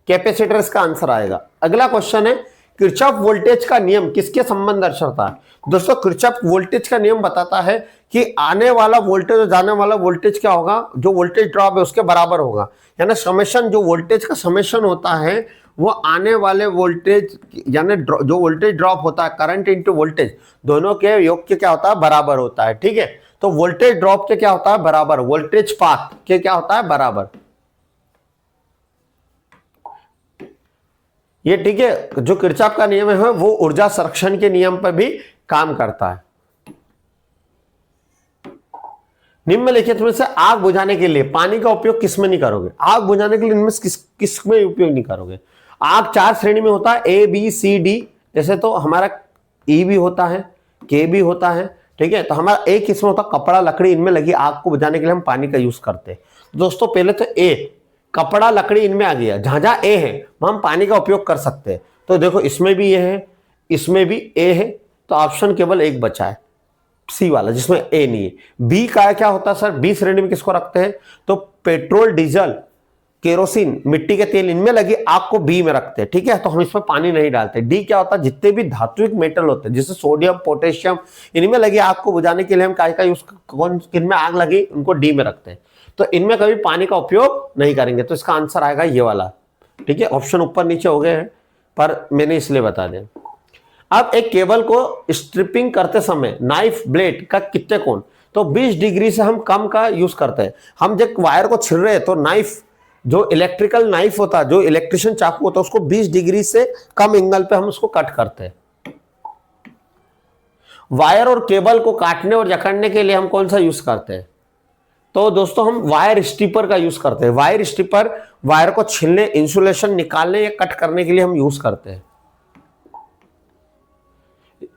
[SPEAKER 1] कैपेसिटर इसका आंसर आएगा। अगला क्वेश्चन है, किरचॉफ वोल्टेज का नियम किसके संबंध दर्शाता है? दोस्तों किरचॉफ वोल्टेज का नियम बताता है कि आने वाला वोल्टेज और जाने वाला वोल्टेज क्या होगा, जो वोल्टेज ड्रॉप है उसके बराबर होगा। यानी समेशन, जो वोल्टेज का समेशन होता है वो आने वाले वोल्टेज यानी जो वोल्टेज ड्रॉप होता है, करंट इंटू वोल्टेज, दोनों के योग के क्या होता है, बराबर होता है। ठीक है, तो वोल्टेज ड्रॉप के क्या होता है, बराबर, वोल्टेज पाथ के क्या होता है, बराबर। ये ठीक है, जो किरचॉफ का नियम है वो ऊर्जा संरक्षण के नियम पर भी काम करता है। निम्नलिखित में से आग बुझाने के लिए पानी का उपयोग किसमें नहीं करोगे? आग बुझाने के लिए इनमें किसमें उपयोग नहीं करोगे? आग 4 श्रेणी में होता है, ए बी सी डी। जैसे तो हमारा ई भी होता है, के भी होता है। ठीक है, तो हमारा ए किसमें होता है, कपड़ा लकड़ी, इनमें लगी आग को बुझाने के लिए हम पानी का यूज करते हैं। दोस्तों पहले तो ए, कपड़ा लकड़ी इनमें आ गया, जहां जहां ए है वहां हम पानी का उपयोग कर सकते हैं। तो देखो इसमें भी ए है, इसमें भी ए है, तो ऑप्शन केवल एक बचा है, सी वाला, जिसमें ए नहीं है। बी का क्या होता है सर? बी श्रेणी में किसको रखते हैं? तो पेट्रोल, डीजल, केरोसिन, मिट्टी के तेल, इनमें लगी आग को बी में रखते हैं। ठीक है, तो हम इसमें पानी नहीं डालते। डी क्या होता है? जितने भी धात्विक मेटल होते हैं जैसे सोडियम, पोटेशियम, इनमें लगी आग को बुझाने के लिए हम काय का यूज, कौन किनमें आग लगी उनको डी में रखते हैं। तो इनमें कभी पानी का उपयोग नहीं करेंगे। तो इसका आंसर आएगा ये वाला। ठीक है, ऑप्शन ऊपर नीचे हो गए हैं पर मैंने इसलिए बता दें। अब एक केबल को स्ट्रिपिंग करते समय नाइफ ब्लेड का कितने कोण? तो 20 डिग्री से हम कम का यूज करते हैं। हम जब वायर को छिल रहे हैं तो नाइफ, जो इलेक्ट्रिकल नाइफ होता है, जो इलेक्ट्रिशियन चाकू होता है, उसको 20 डिग्री से कम एंगल पे हम उसको कट करते हैं। वायर और केबल को काटने और जकड़ने के लिए हम कौन सा यूज करते हैं? तो दोस्तों हम वायर स्ट्रिपर का यूज करते हैं। वायर स्ट्रिपर वायर को छीलने, इंसुलेशन निकालने या कट करने के लिए हम यूज करते हैं।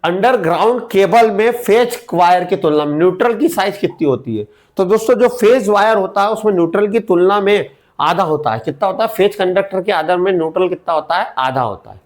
[SPEAKER 1] अंडरग्राउंड केबल में फेज वायर की तुलना में न्यूट्रल की साइज कितनी होती है? तो दोस्तों जो फेज वायर होता है उसमें न्यूट्रल की तुलना में आधा होता है। कितना होता है? फेज कंडक्टर के आधार में न्यूट्रल कितना होता है? आधा होता है।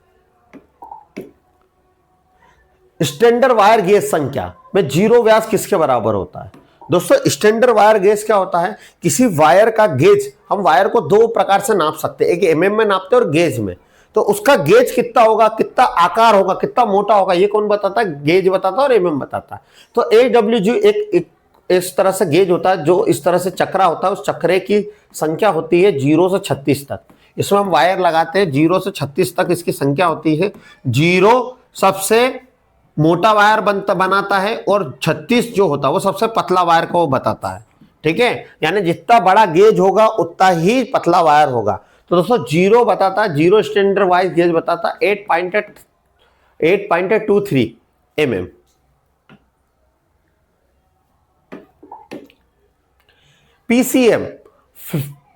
[SPEAKER 1] स्टैंडर्ड वायर गेज संख्या में जीरो व्यास किसके बराबर होता है? दोस्तों स्टैंडर्ड वायर गेज क्या होता है? किसी वायर का गेज, हम वायर को दो प्रकार से नाप सकते हैं, एक एमएम में नापते हैं और गेज में। तो उसका गेज कितना होगा, कितना आकार होगा, कितना मोटा होगा, ये कौन बताता है? गेज बताता है और एमएम बताता है। तो AWG एक इस तरह से गेज होता है जो इस तरह से चक्रा होता है, उस चक्रे की संख्या होती है 0 से 36 तक। इसमें हम वायर लगाते हैं 0 से 36 तक, इसकी संख्या होती है। 0 सबसे मोटा वायर बनाता है और 36 जो होता है वो सबसे पतला वायर को बताता है। ठीक है, यानी जितना बड़ा गेज होगा उतना ही पतला वायर होगा। तो दोस्तों 0 बताता है, 0 स्टैंडर्ड वाइज गेज बताता है 8.23 mm। PCM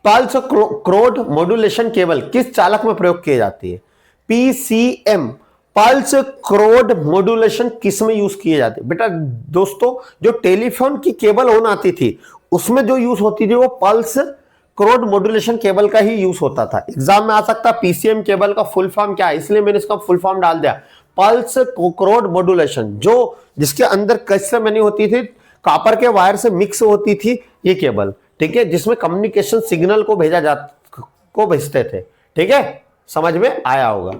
[SPEAKER 1] pulse code modulation cable किस चालक में प्रयोग की जाती है? PCM पल्स क्रोड मॉड्यूलेशन किस में यूज किए जाते हैं? बेटा दोस्तों जो टेलीफोन की केबल होना आती थी उसमें जो यूज होती थी वो पल्स क्रोड मॉड्यूलेशन केबल का ही यूज होता था। एग्जाम में आ सकता है पीसीएम केबल का फुल फॉर्म क्या है, इसलिए मैंने इसका फुल फॉर्म डाल दिया, पल्स क्रोड मॉड्यूलेशन। जो जिसके अंदर कैसे बनी होती थी, कॉपर के वायर से मिक्स होती थी ये केबल। ठीक है, जिसमें कम्युनिकेशन सिग्नल को भेजते थे। ठीक है, समझ में आया होगा।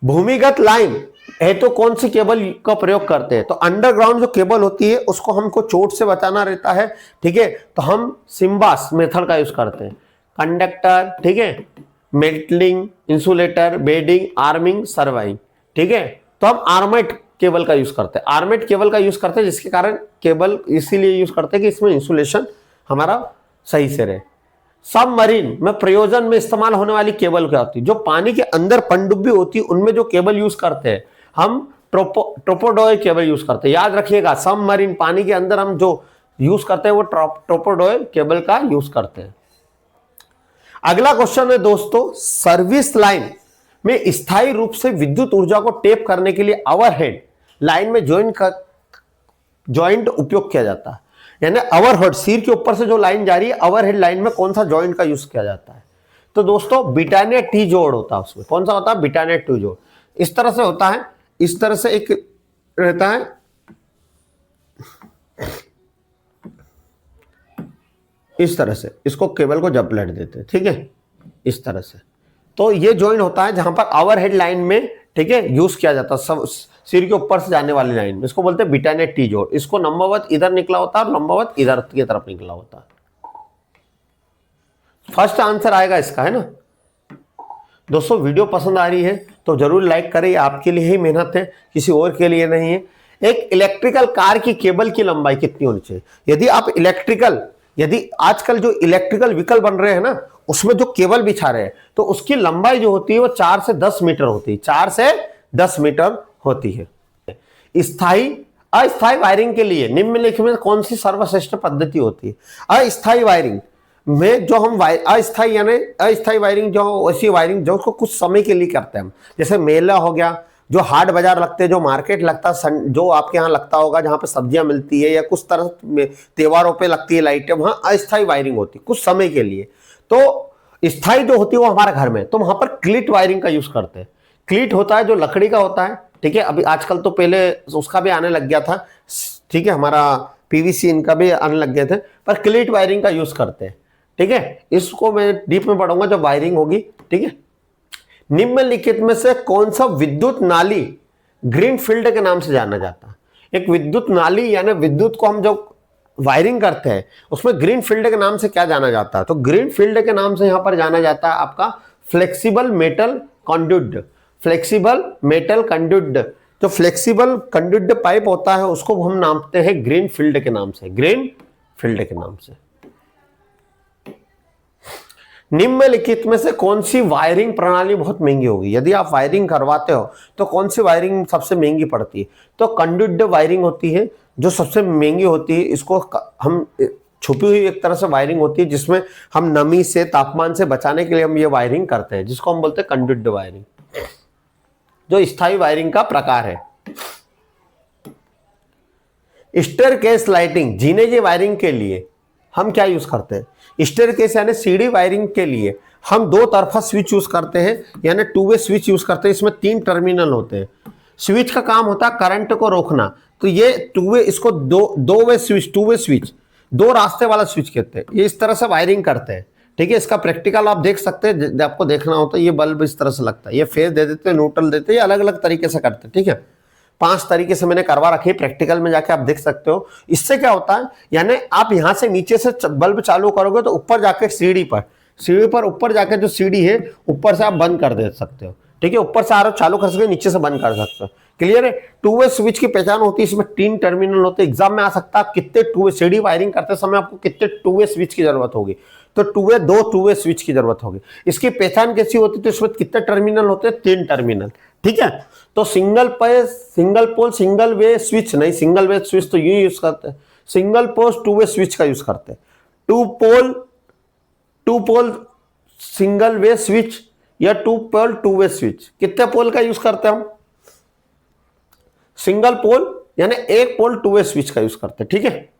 [SPEAKER 1] भूमिगत लाइन है तो कौन सी केबल का प्रयोग करते हैं? तो अंडरग्राउंड जो केबल होती है उसको हमको चोट से बचाना रहता है। ठीक है, तो हम सिम्बास मेथड का यूज करते हैं। कंडक्टर, ठीक है, metalling, insulator, bedding, arming, surviving. ठीक है, तो हम आर्मेट केबल का यूज करते हैं। आर्मेट केबल का यूज करते हैं जिसके कारण केबल इसीलिए यूज करते हैं कि इसमें इंसुलेशन हमारा सही से रहे। सबमरीन में प्रयोजन में इस्तेमाल होने वाली केबल क्या होती है? जो पानी के अंदर पनडुब्बी होती है उनमें जो केबल यूज करते हैं हम ट्रोपोडोय केबल यूज करते हैं। याद रखिएगा, सबमरीन पानी के अंदर हम जो यूज करते हैं वो ट्रोपोडोय केबल का यूज करते हैं। अगला क्वेश्चन है दोस्तों, सर्विस लाइन में स्थायी रूप से विद्युत ऊर्जा को टेप करने के लिए ओवरहेड लाइन में जॉइंट उपयोग किया जाता है। यानी ओवरहेड, सिर के ऊपर से जो लाइन जा रही है, ओवरहेड लाइन में कौन सा जॉइंट का यूज किया जाता है? तो दोस्तों ब्रिटानिया टी जोड़ होता है उसमें। कौन सा होता है? ब्रिटानिया टी जोड़। इस तरह से होता है, इस तरह से एक रहता है, इस तरह से इसको केबल को जपलट देते हैं। ठीक है, इस तरह से तो ये जॉइंट होता है जहां पर ओवरहेड लाइन में, ठीक है, यूज किया जाता है, सब सिर के ऊपर से जाने वाली लाइन में, इसको बोलते हैं बिटानेट टी जोड़। इसको लंबवत इधर निकला होता है और लंबवत इधर की तरफ निकला होता है। फर्स्ट आंसर आएगा इसका, है ना। दोस्तों वीडियो पसंद आ रही है तो जरूर लाइक करें, आपके लिए ही मेहनत है, किसी और के लिए नहीं है। एक इलेक्ट्रिकल कार की केबल की लंबाई कितनी होनी चाहिए? यदि आजकल जो इलेक्ट्रिकल व्हीकल बन रहे हैं ना, उसमें जो केबल बिछा रहे हैं, तो उसकी लंबाई जो होती है वो 4 से 10 मीटर होती है, 4 से 10 मीटर होती है। अस्थायी वायरिंग के लिए निम्नलिखित में कौन सी सर्वश्रेष्ठ पद्धति होती है? अस्थायी वायरिंग में जो हम अस्थायी वायरिंग जो ऐसी वायरिंग जो उसको कुछ समय के लिए करते हैं हम, जैसे मेला हो गया, जो हाट बाजार लगते हैं, जो मार्केट लगता है, जो आपके यहाँ लगता होगा जहाँ पे सब्जियां मिलती है, या कुछ तरह त्योहारों पे लगती है लाइटें, वहां अस्थायी वायरिंग होती है कुछ समय के लिए। तो स्थायी जो होती है वो हमारे घर में, तो वहां पर क्लिट वायरिंग का यूज करते हैं। क्लिट होता है जो लकड़ी का होता है, ठीक है। अभी आजकल तो पहले उसका भी आने लग गया था, ठीक है, हमारा पीवीसी इनका भी आने लग गए थे, पर क्लिट वायरिंग का यूज करते हैं, ठीक है। इसको मैं डीप में पढ़ूंगा जब वायरिंग होगी, ठीक है। निम्नलिखित में से कौन सा विद्युत नाली ग्रीन फील्ड के नाम से जाना जाता है? एक विद्युत नाली यानी विद्युत को हम जो वायरिंग करते हैं उसमें ग्रीन फील्ड के नाम से क्या जाना जाता है? तो ग्रीन फील्ड के नाम से यहां पर जाना जाता है आपका flexible metal conduct. Flexible metal conduct, जो फ्लेक्सिबल कंडक्ट पाइप होता है उसको हम नामते हैं ग्रीन फील्ड के नाम से, ग्रीन फील्ड के नाम से। निम्नलिखित में से कौन सी वायरिंग प्रणाली बहुत महंगी होगी? यदि आप वायरिंग करवाते हो तो कौन सी वायरिंग सबसे महंगी पड़ती है? तो कंडक्ट वायरिंग होती है जो सबसे महंगी होती है। इसको हम छुपी हुई एक तरह से वायरिंग होती है जिसमें हम नमी से, तापमान से बचाने के लिए हम ये वायरिंग करते हैं, जिसको हम बोलते हैं कंडक्ट वायरिंग, जो स्थायी वायरिंग का प्रकार है। स्टेयरकेस लाइटिंग, जीने की वायरिंग के लिए हम क्या यूज करते हैं? स्टेयरकेस यानी सीढ़ी वायरिंग के लिए हम दो तरफा स्विच यूज करते हैं, यानी 2 वे स्विच यूज करते हैं। इसमें 3 टर्मिनल होते हैं। स्विच का काम होता है करंट को रोकना, तो ये 2 वे, इसको दो वे स्विच, 2 रास्ते वाला स्विच कहते हैं। ये इस तरह से वायरिंग करते हैं, ठीक है। इसका प्रैक्टिकल आप देख सकते हैं, आपको देखना होता है। ये बल्ब इस तरह से लगता है, ये फेज दे देते हैं, न्यूट्रल देते हैं, अलग अलग तरीके से करते हैं, ठीक है। 5 तरीके से मैंने करवा रखी है, प्रैक्टिकल में जाके आप देख सकते हो। इससे क्या होता है, यानी आप यहां से नीचे से बल्ब चालू करोगे तो ऊपर जाके सीढ़ी पर ऊपर जाके जो सीढ़ी है ऊपर से आप बंद कर दे सकते हो, ठीक है। ऊपर से आर चालू कर सकते हो, नीचे से बंद कर सकते हो। क्लियर है? 2 वे स्विच की पहचान होती है, इसमें 3 टर्मिनल होते हैं। एग्जाम में आ सकता है आप कितने 2 वे सीढ़ी वायरिंग करते समय आपको कितने 2 वे स्विच की जरूरत होगी? तो 2 वे स्विच की जरूरत होगी। इसकी पहचान कैसी होती है? तो इसमें कितने टर्मिनल होते हैं? 3 टर्मिनल, ठीक है। तो single pole single way switch नहीं, सिंगल वे स्विच तो यूं यूज करते हैं, सिंगल पोल 2 वे स्विच का यूज करते हैं। 2 पोल सिंगल वे स्विच या 2 पोल 2 वे स्विच, कितने पोल का यूज करते हैं हम? सिंगल पोल यानी 1 पोल 2 वे स्विच का यूज करते हैं, ठीक है।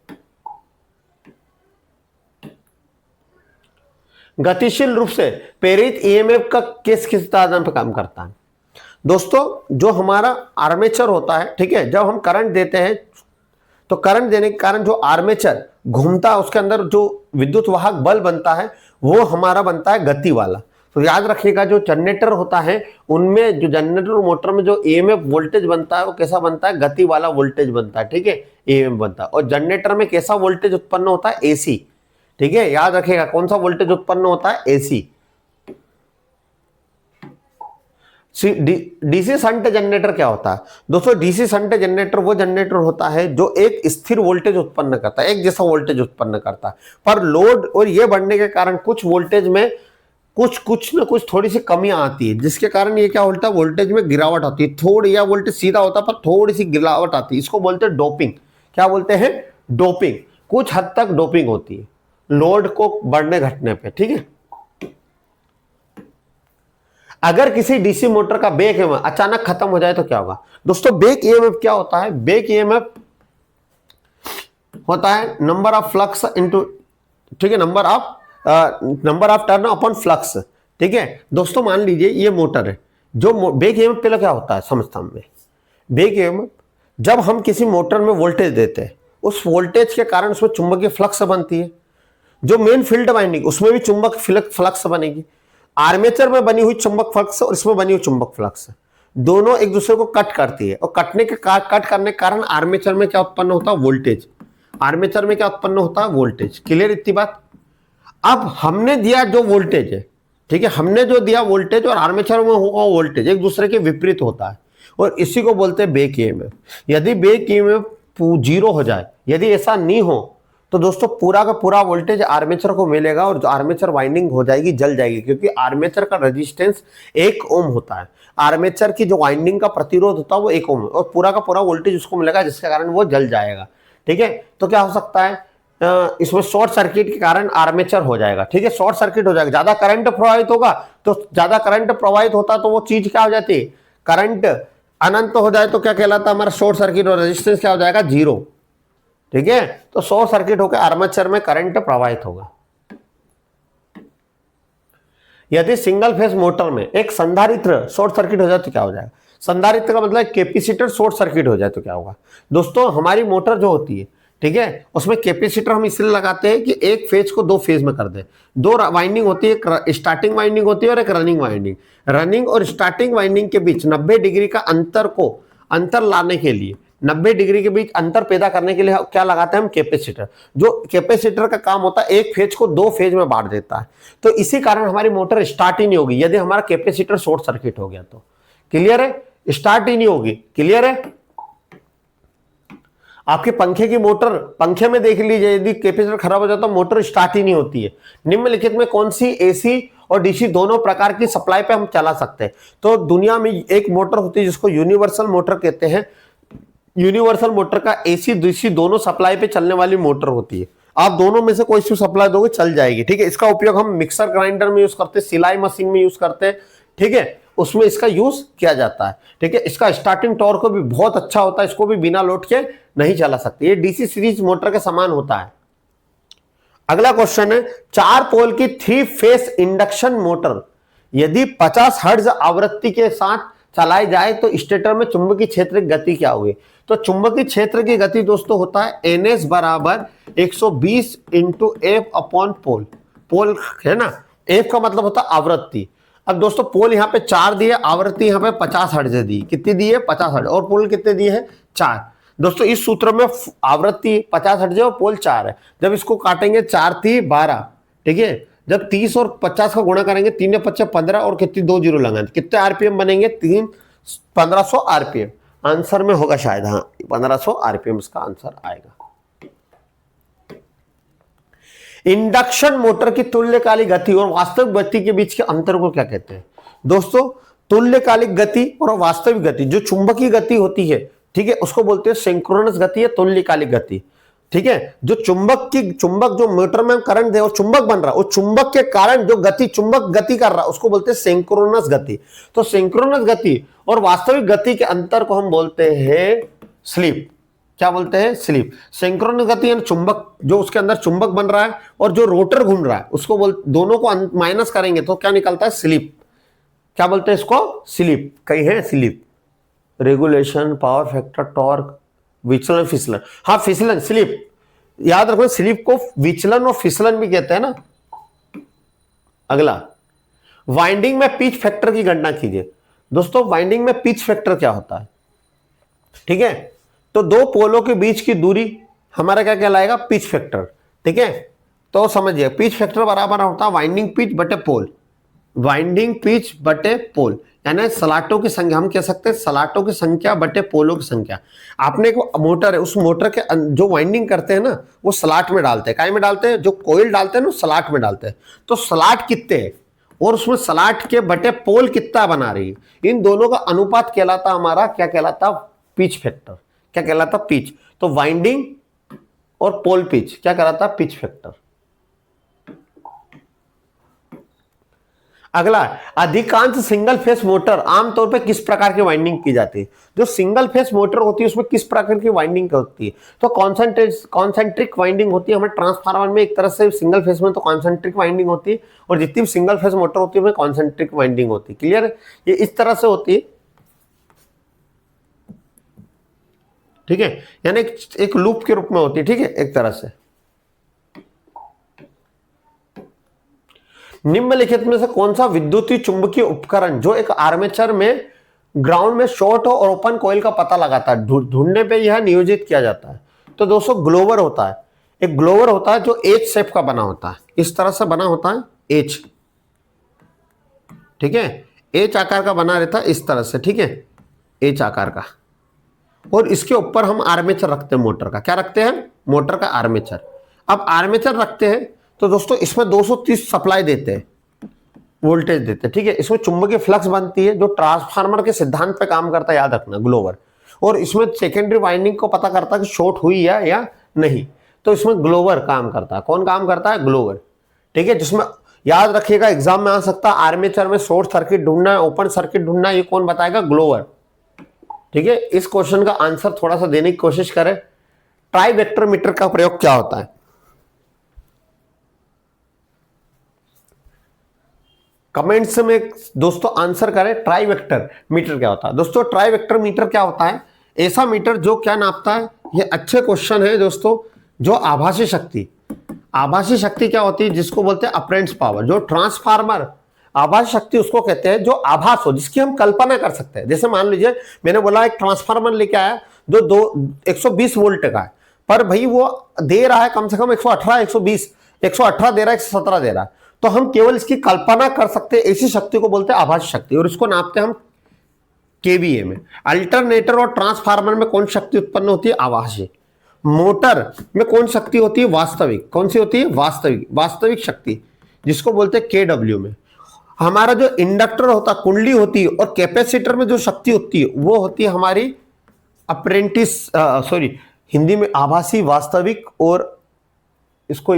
[SPEAKER 1] गतिशील रूप से प्रेरित ईएमएफ का किस आधार पर काम करता है? दोस्तों, जो हमारा आर्मेचर होता है, ठीक है, जब हम करंट देते हैं तो करंट देने के कारण जो आर्मेचर घूमता है उसके अंदर जो विद्युत वाहक बल बनता है वो हमारा बनता है गति वाला। तो याद रखिएगा, जो जनरेटर होता है उनमें, जो जनरेटर और मोटर में जो ईएमएफ वोल्टेज बनता है वो कैसा बनता है? गति वाला वोल्टेज बनता है, ठीक है, ईएमएफ बनता है। और जनरेटर में कैसा वोल्टेज उत्पन्न होता है? एसी, ठीक है। याद रखिएगा, कौन सा वोल्टेज उत्पन्न होता है? एसी। डीसी शंट जनरेटर क्या होता है? दोस्तों, डीसी शंट जनरेटर वो जनरेटर होता है जो एक स्थिर वोल्टेज उत्पन्न करता है, एक जैसा वोल्टेज उत्पन्न करता है, पर लोड और ये बढ़ने के कारण कुछ वोल्टेज में कुछ थोड़ी सी कमियां आती है, जिसके कारण ये क्या होता है? वोल्टेज में गिरावट आती है थोड़ी, या वोल्टेज सीधा होता है पर थोड़ी सी गिरावट आती है। इसको बोलते हैं डोपिंग। क्या बोलते हैं? डोपिंग। कुछ हद तक डोपिंग होती है लोड को बढ़ने घटने पे, ठीक है। अगर किसी डीसी मोटर का बैक ईएमएफ अचानक खत्म हो जाए तो क्या होगा? दोस्तों, बैक ईएमएफ क्या होता है? बैक ईएमएफ होता है नंबर ऑफ फ्लक्स इनटू, ठीक है, number of turn upon flux, ठीक है। दोस्तों, मान लीजिए ये मोटर है, जो बैक ईएमएफ पहले क्या होता है समझता हूं मैं। बैक ईएमएफ, जब हम किसी मोटर में वोल्टेज देते हैं, उस वोल्टेज के कारण उसमें चुंबकीय फ्लक्स बनती है। जो मेन फील्ड वाइंडिंग, उसमें भी चुंबक फ्लक्स बनेगी। आर्मेचर में बनी हुई चुंबक फ्लक्स और इसमें बनी हुई चुंबक फ्लक्स दोनों एक दूसरे को कट करती है, और कट करने के कारण आर्मेचर में क्या उत्पन्न होता है? वोल्टेज। आर्मेचर में क्या उत्पन्न होता है? वोल्टेज। क्लियर इतनी बात? अब हमने दिया जो वोल्टेज है, ठीक है, हमने जो दिया वोल्टेज और आर्मेचर में होगा वोल्टेज एक दूसरे के विपरीत होता है, और इसी को बोलते हैं बैक ईएमएफ। यदि बैक ईएमएफ 0 हो जाए, यदि ऐसा नहीं हो तो दोस्तों पूरा का पूरा वोल्टेज आर्मेचर को मिलेगा और जो आर्मेचर वाइंडिंग हो जाएगी, जल जाएगी, क्योंकि आर्मेचर का रेजिस्टेंस 1 ओम होता है। आर्मेचर की जो वाइंडिंग का प्रतिरोध होता है वो 1 ओम है, और पूरा का पूरा वोल्टेज उसको मिलेगा, जिसके कारण वो जल जाएगा। ठीक है, तो क्या हो सकता है? इसमें शॉर्ट सर्किट के कारण आर्मेचर हो जाएगा। ठीक है, शॉर्ट सर्किट हो जाएगा, ज्यादा करंट प्रवाहित होगा, तो ज्यादा करंट प्रवाहित होता तो वो चीज क्या हो जाती है? करंट अनंत हो जाए तो क्या कहलाता है? हमारा शॉर्ट सर्किट, और रेजिस्टेंस क्या हो जाएगा? 0। ठीक है, तो शॉर्ट सर्किट होकर आर्मेचर में करंट प्रवाहित होगा। यदि सिंगल फेज मोटर में एक संधारित्र शॉर्ट सर्किट हो जाए तो क्या हो जाएगा? संधारित्र का मतलब कैपेसिटर शॉर्ट सर्किट हो जाए तो क्या होगा? दोस्तों हमारी मोटर जो होती है, ठीक है, उसमें कैपेसिटर हम इसलिए लगाते हैं कि एक फेज को 2 फेज में कर दे। 2 वाइंडिंग होती है, एक स्टार्टिंग वाइंडिंग होती है और एक रनिंग वाइंडिंग। रनिंग और स्टार्टिंग वाइंडिंग के बीच 90 डिग्री का अंतर लाने के लिए, 90 डिग्री के बीच अंतर पैदा करने के लिए क्या लगाते हैं हम? कैपेसिटर। जो कैपेसिटर का काम होता है एक फेज को 2 फेज में बांट देता है, तो इसी कारण हमारी मोटर स्टार्ट ही नहीं होगी यदि हमारा कैपेसिटर शॉर्ट सर्किट हो गया तो। क्लियर है? स्टार्ट ही नहीं होगी। क्लियर है? आपके पंखे की मोटर, पंखे में देख लीजिए, यदि कैपेसिटर खराब हो जाता तो मोटर स्टार्ट ही नहीं होती है। निम्नलिखित में कौन सी एसी और डीसी दोनों प्रकार की सप्लाई पे हम चला सकते हैं? तो दुनिया में एक मोटर होती है जिसको यूनिवर्सल मोटर कहते हैं। यूनिवर्सल मोटर का एसी डीसी दोनों सप्लाई पे चलने वाली मोटर होती है। आप दोनों में से कोई सी सप्लाई दोगे चल जाएगी। ठीक है, इसका उपयोग हम मिक्सर ग्राइंडर में यूज करते हैं, सिलाई मशीन में यूज करते हैं। ठीक है, उसमें इसका यूज किया जाता है। ठीक है, इसका स्टार्टिंग टॉर्क भी बहुत अच्छा होता है, इसको भी बिना लोड के नहीं चला सकते। ये डीसी सीरीज मोटर के समान होता है। अगला क्वेश्चन है, 4 पोल की 3 फेस इंडक्शन मोटर यदि 50 हर्ट्ज आवृत्ति के साथ चलाई जाए तो स्टेटर में चुंबकीय क्षेत्र की गति क्या हुई? तो चुंबकीय क्षेत्र की गति दोस्तों होता है NS बराबर 120 इंटू एफ अपॉन पोल। पोल है ना, एफ का मतलब होता है आवृत्ति। अब दोस्तों पोल यहाँ पे 4 दिए, आवृत्ति यहाँ पे 50 हर्ट्ज दी। कितनी दी है? 50 हर्ट्ज। और पोल कितने दिए हैं? 4। दोस्तों इस सूत्र में आवृत्ति 50 हर्ट्ज है और पोल 4 है। जब इसको काटेंगे 4 3 12, ठीक है, जब 30 और 50 का गुणा करेंगे, 3 5 15 और कितनी 2 जीरो लगाएंगे, कितने आरपीएम बनेंगे? 1500 आरपीएम आंसर में होगा शायद। हाँ, 1500 आरपीएम इसका आंसर आएगा। इंडक्शन मोटर की तुल्यकालिक गति और वास्तविक गति के बीच के अंतर को क्या कहते हैं? दोस्तों तुल्यकालिक गति और वास्तविक गति, जो चुंबकीय गति होती है, ठीक है, उसको बोलते हैं सिंक्रोनस गति या तुल्यकालिक गति। ठीक है, जो चुंबक जो मोटर में करंट दे और चुंबक बन रहा है, वो चुंबक के कारण जो गति, चुंबक गति कर रहा है, उसको बोलते हैं सिंक्रोनस गति। तो सिंक्रोनस गति और वास्तविक गति के अंतर को हम बोलते हैं स्लिप। क्या बोलते हैं? स्लिप। सिंक्रोनस गति यानी चुंबक, जो उसके अंदर चुंबक बन रहा है और जो रोटर घूम रहा है, उसको दोनों को माइनस करेंगे तो क्या निकलता है? स्लिप। क्या बोलते हैं इसको? स्लिप। कहीं है slip? Regulation, power factor, torque, विचलन, फिसलन। हाँ, फिसलन, स्लिप। याद रखो, स्लिप को विचलन और फिसलन भी कहते हैं ना। अगला, वाइंडिंग में पिच फैक्टर की गणना कीजिए। दोस्तों वाइंडिंग में पिच फैक्टर क्या होता है? ठीक है, तो 2 पोलों के बीच की दूरी हमारा क्या कहलाएगा? Pitch factor. ठीक है, तो समझिए पिच फैक्टर बराबर होता है वाइंडिंग पिच बटे पोल। वाइंडिंग पिच बटे पोल यानी सलाटों की संख्या, हम कह सकते हैं सलाटों की संख्या बटे पोलों की संख्या। आपने एक मोटर है, उस मोटर के जो वाइंडिंग करते हैं ना, वो सलाट में डालते हैं। काय में डालते हैं? जो कोयल डालते हैं ना, सलाट में डालते हैं। तो सलाट कितने हैं और उसमें सलाट के बटे पोल कितना बना रही है, इन दोनों का अनुपात कहलाता हमारा, क्या कहलाता? Pitch factor. क्या कहलाता? पिच। तो वाइंडिंग और पोल पिच क्या कहलाता? Pitch factor. अगला, अधिकांश सिंगल फेस मोटर आमतौर पे किस प्रकार की वाइंडिंग की जाती है? जो सिंगल फेस मोटर होती है उसमें किस प्रकार की वाइंडिंग होती है? तो कॉन्सेंट्रिक वाइंडिंग होती है। हमें ट्रांसफार्मर में एक तरह से सिंगल फेस में तो कॉन्सेंट्रिक वाइंडिंग होती है, और जितनी भी सिंगल फेस मोटर होती है उसमें कॉन्सेंट्रिक वाइंडिंग होती है। क्लियर? ये इस तरह से होती है। ठीक है, यानी एक लूप के रूप में होती है। ठीक है, एक तरह से। निम्नलिखित में से कौन सा विद्युतीय चुंबकीय उपकरण जो एक आर्मेचर में ग्राउंड में शॉर्ट और ओपन कॉइल का पता लगाता है, ढूंढने पे यह नियोजित किया जाता है? तो दोस्तों ग्लोवर होता है। एक ग्लोवर होता है जो एच शेप का बना होता है, इस तरह से बना होता है एच, ठीक है, एच आकार का बना रहता है इस तरह से, ठीक है, एच आकार का। और इसके ऊपर हम आर्मेचर रखते हैं मोटर का। क्या रखते हैं? मोटर का आर्मेचर। अब आर्मेचर रखते हैं तो दोस्तों इसमें 230 सप्लाई देते हैं, वोल्टेज देते हैं, ठीक है। इसमें चुंबकीय फ्लक्स बनती है जो ट्रांसफार्मर के सिद्धांत पे काम करता है, याद रखना, ग्लोवर। और इसमें सेकेंडरी वाइंडिंग को पता करता है कि शॉर्ट हुई है या नहीं, तो इसमें ग्लोवर काम करता है। कौन काम करता है? ग्लोवर, ठीक है। जिसमें याद रखिएगा एग्जाम में आ सकता है, आर्मेचर में शॉर्ट सर्किट ढूंढना है, ओपन सर्किट ढूंढना है, ये कौन बताएगा? ग्लोवर, ठीक है। इस क्वेश्चन का आंसर थोड़ा सा देने की कोशिश करें। ट्राई वेक्टर मीटर का प्रयोग क्या होता है? कमेंट्स में दोस्तों आंसर करें, ट्राई वेक्टर मीटर क्या होता है। दोस्तों ट्राई वेक्टर मीटर क्या होता है? ऐसा मीटर जो क्या नापता है, ये अच्छे क्वेश्चन है दोस्तों, जो आभासी शक्ति, आभासी शक्ति क्या होती है? जिसको बोलते हैं अपरेंट पावर। जो ट्रांसफार्मर, आभासी शक्ति उसको कहते हैं जो आभास हो, जिसकी हम कल्पना कर सकते हैं। जैसे मान लीजिए मैंने बोला एक ट्रांसफार्मर लेके आया जो 120 वोल्ट का है, पर भाई वो दे रहा है कम से कम 118, 120, 118 दे रहा है, 117 दे रहा है, तो हम केवल इसकी कल्पना कर सकते हैं। ऐसी शक्ति को बोलते हैं आभासी शक्ति, और इसको नापते हैं हम केवीए में। अल्टरनेटर और ट्रांसफार्मर में कौन शक्ति उत्पन्न होती है? आभासी। मोटर में कौन शक्ति होती है? वास्तविक। कौन सी होती है? वास्तविक, वास्तविक शक्ति, जिसको बोलते हैं केडब्ल्यू में। हमारा जो इंडक्टर होता है, कुंडली होती है, और कैपेसिटर में जो शक्ति होती है वो होती है हमारी अप्रेंटिस, सॉरी, हिंदी में आभासी, वास्तविक, और इसको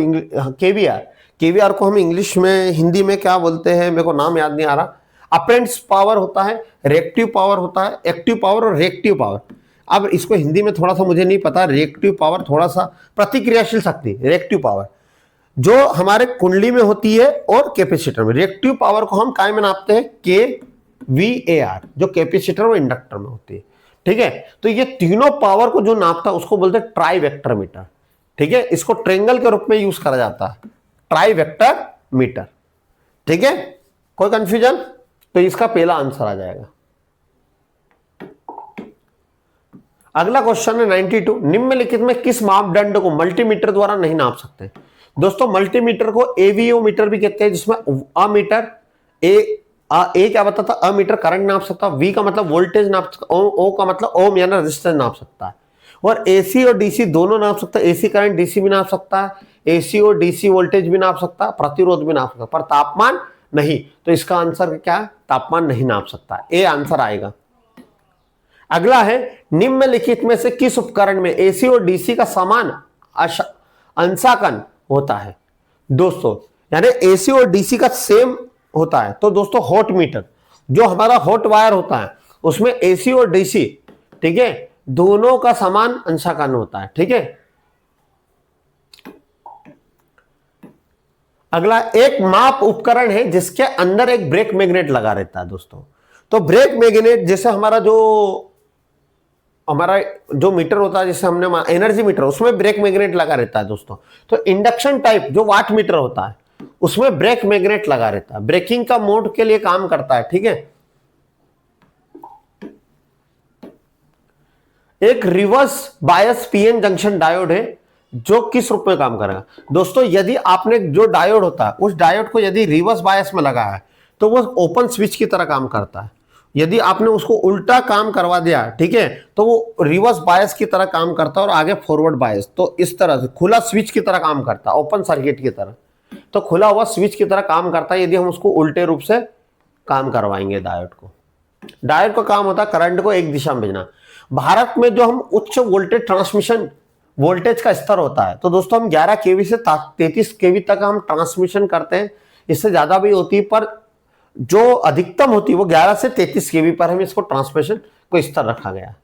[SPEAKER 1] केवीआर, केवीआर को हम इंग्लिश में, हिंदी में क्या बोलते हैं मेरे को नाम याद नहीं आ रहा। अप्रेंटिस पावर होता है, रिएक्टिव पावर होता है, एक्टिव पावर और रिएक्टिव पावर। अब इसको हिंदी में थोड़ा सा मुझे नहीं पता, रिएक्टिव पावर थोड़ा सा प्रतिक्रियाशील शक्ति, रिएक्टिव पावर जो हमारे कुंडली में होती है और कैपेसिटर में। रिएक्टिव पावर को हम काय में नापते हैं? केवीएआर, जो कैपेसिटर और इंडक्टर में होती है, ठीक है। तो ये तीनों पावर को जो नापता है उसको बोलते हैं ट्राई वेक्टर मीटर, ठीक है। इसको ट्रेंगल के रूप में यूज करा जाता है, ट्राई वेक्टर मीटर, ठीक है। कोई कंफ्यूजन? तो इसका पहला आंसर आ जाएगा। अगला क्वेश्चन है 92। निम्नलिखित में किस मापदंड को मल्टीमीटर द्वारा नहीं नाप सकते? दोस्तों मल्टीमीटर को एवीओ मीटर भी कहते हैं, जिसमें अमीटर, ए क्या बताता? अमीटर करंट नाप सकता है, वी का मतलब वोल्टेज नाप सकता है, ओ का मतलब ओम यानी रेजिस्टेंस नाप सकता है, और एसी और डीसी दोनों नाप सकता है। एसी करंट डीसी भी नाप सकता है, एसी और डीसी वोल्टेज भी नाप सकता है, प्रतिरोध भी नाप सकता है, पर तापमान नहीं। तो इसका आंसर क्या है? तापमान नहीं नाप सकता, ए आंसर आएगा। अगला है, निम्नलिखित में से किस उपकरण में एसी और डीसी का समान अंशांकन होता है? दोस्तों यानी एसी और डीसी का सेम होता है। तो दोस्तों हॉट मीटर, जो हमारा हॉट वायर होता है, उसमें एसी और डीसी, ठीक है, दोनों का समान अंशांकन होता है, ठीक है। अगला, एक माप उपकरण है जिसके अंदर एक ब्रेक मैग्नेट लगा रहता है दोस्तों। तो ब्रेक मैग्नेट, जैसे हमारा जो मीटर होता है, जैसे हमने एनर्जी मीटर, उसमें ब्रेक मैग्नेट लगा रहता है दोस्तों। तो इंडक्शन टाइप जो वाट मीटर होता है उसमें ब्रेक मैग्नेट लगा रहता है, ब्रेकिंग का मोड के लिए काम करता है, ठीक है। एक reverse bias PN junction diode है जो किस रूप में काम करेगा? दोस्तों यदि आपने जो डायोड होता है उस डायोड को यदि रिवर्स बायस में लगा है तो वो ओपन स्विच की तरह काम करता है। यदि आपने उसको उल्टा काम करवा दिया, ठीक है, तो वो रिवर्स बायस की तरह काम करता है और आगे फॉरवर्ड बायस। तो इस तरह से खुला स्विच की तरह काम करता है, ओपन सर्किट की तरह। तो खुला हुआ स्विच की तरह काम करता है यदि हम उसको उल्टे रूप से काम करवाएंगे डायोड को। डायोड का काम होता है करंट को एक दिशा में भेजना। भारत में जो हम उच्च वोल्टेज ट्रांसमिशन वोल्टेज का स्तर होता है, तो दोस्तों हम 11 केवी से 33 केवी तक हम ट्रांसमिशन करते हैं। इससे ज्यादा भी होती है, पर जो अधिकतम होती है वो 11 से 33 केवी पर हम इसको ट्रांसमिशन को स्तर रखा गया।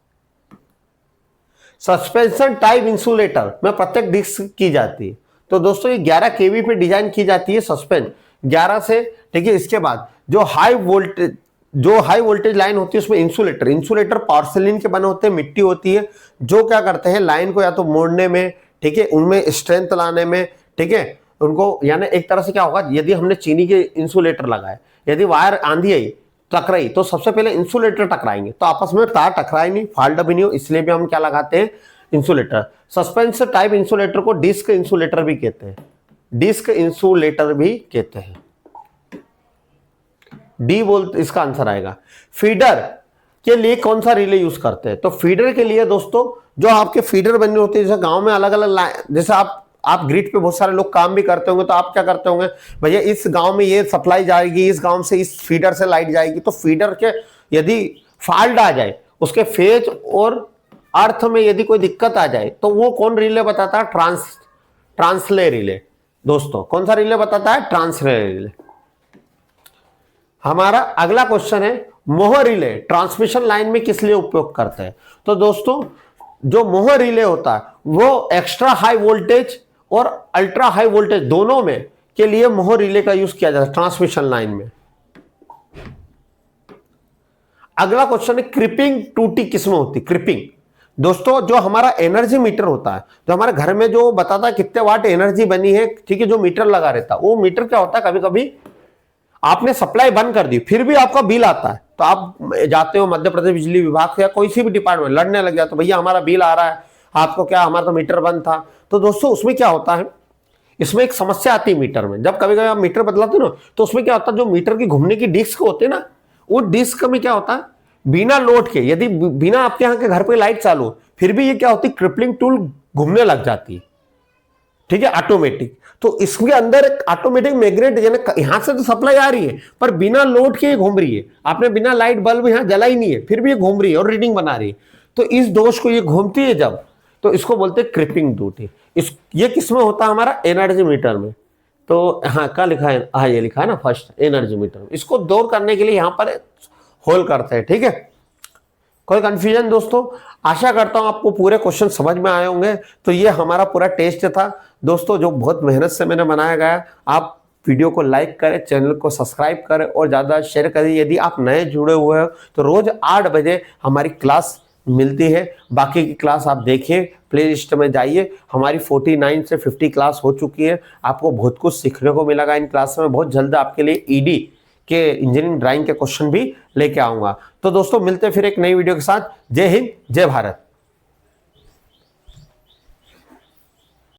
[SPEAKER 1] सस्पेंशन टाइप इंसुलेटर में प्रत्येक डिस्क की जाती है। तो दोस्तों ये 11 केवी पे डिजाइन की जाती है सस्पेंड 11 से, ठीक है। इसके बाद जो हाई वोल्टेज लाइन होती है उसमें इंसुलेटर पॉर्सिलिन के बने होते हैं, मिट्टी होती है, जो क्या करते हैं लाइन को या तो मोड़ने में, ठीक है, उनमें स्ट्रेंथ लाने में, ठीक है, उनको, यानी एक तरह से क्या होगा, यदि हमने चीनी के इंसुलेटर लगाए, यदि वायर आंधी आई टकराई तो सबसे पहले इंसुलेटर टकराएंगे, तो आपस में तार टकराए नहीं, फॉल्ट भी नहीं हो, इसलिए भी हम क्या लगाते हैं, इंसुलेटर। सस्पेंस टाइप इंसुलेटर को डिस्क इंसुलेटर भी कहते हैं, डिस्क इंसुलेटर भी कहते हैं। डी बोल इसका आंसर आएगा। फीडर के लिए कौन सा रिले यूज करते हैं, तो फीडर के लिए दोस्तों जो आपके फीडर बने होते हैं, जैसे गांव में अलग अलग, जैसे आप ग्रिड पे बहुत सारे लोग काम भी करते होंगे, तो आप क्या करते होंगे, भैया इस गांव में ये सप्लाई जाएगी, इस गांव से इस फीडर से लाइट जाएगी, तो फीडर के यदि फॉल्ट आ जाए, उसके फेज और अर्थ में यदि कोई दिक्कत आ जाए, तो वो कौन रिले बताता है, ट्रांसले रिले। दोस्तों कौन सा रिले बताता है, ट्रांसले रिले। हमारा अगला क्वेश्चन है, मोह रिले ट्रांसमिशन लाइन में किस लिए उपयोग करते हैं, तो दोस्तों जो मोह रिले होता है वो एक्स्ट्रा हाई वोल्टेज और अल्ट्रा हाई वोल्टेज दोनों में के लिए मोह रिले का यूज किया जाता है ट्रांसमिशन लाइन में। अगला क्वेश्चन है, क्रिपिंग टूटी किसमें होती, क्रिपिंग दोस्तों जो हमारा एनर्जी मीटर होता है, जो हमारे घर में जो बताता है कितने वाट एनर्जी बनी है, ठीक है, जो मीटर लगा रहता है, वो मीटर क्या होता है, कभी कभी आपने सप्लाई बंद कर दी फिर भी आपका बिल आता है, तो आप जाते हो मध्य प्रदेश बिजली विभाग से या कोई सी भी डिपार्टमेंट, लड़ने लग जाते हो, भैया हमारा बिल आ रहा है, आपको क्या, हमारा तो मीटर बंद था। तो दोस्तों उसमें क्या होता है, इसमें एक समस्या आती है मीटर में, जब कभी कभी आप मीटर बदलाते हो ना, तो उसमें क्या होता है, जो मीटर की घूमने की डिस्क होती है ना, वो डिस्क में क्या होता है, बिना लोड के, यदि बिना आपके यहाँ के घर पे लाइट चालू फिर भी ये क्या होती है, क्रिपलिंग टूल घूमने लग जाती है, ठीक है, ऑटोमेटिक। तो इसके अंदर एक ऑटोमेटिक मैग्नेट, यानी यहां से तो सप्लाई आ रही है पर बिना लोड के घूम रही है, आपने बिना लाइट बल्ब यहां जला ही नहीं है, फिर भी ये घूम रही है और रीडिंग बना रही है, तो इस दोष को ये घूमती है जब, तो इसको बोलते हैं क्रिपिंग ड्यूटी। ये किसमें होता है, हमारा एनर्जी मीटर में। तो हाँ क्या लिखा है, हाँ ये लिखा है ना फर्स्ट, एनर्जी मीटर। इसको दूर करने के लिए यहां पर होल करते हैं, ठीक है। कोई कंफ्यूजन दोस्तों, आशा करता हूं आपको पूरे क्वेश्चन समझ में आए होंगे। तो ये हमारा पूरा टेस्ट था दोस्तों, जो बहुत मेहनत से मैंने बनाया गया। आप वीडियो को लाइक करें, चैनल को सब्सक्राइब करें और ज़्यादा शेयर करें। यदि आप नए जुड़े हुए हो तो रोज 8 बजे हमारी क्लास मिलती है, बाकी की क्लास आप देखिए, प्ले लिस्ट में जाइए, हमारी 49 से 50 क्लास हो चुकी है। आपको बहुत कुछ सीखने को मिलेगा इन क्लास में। बहुत जल्द आपके लिए ईडी के इंजीनियरिंग ड्राइंग के क्वेश्चन भी लेके आऊंगा। तो दोस्तों मिलते हैं फिर एक नई वीडियो के साथ। जय हिंद, जय भारत।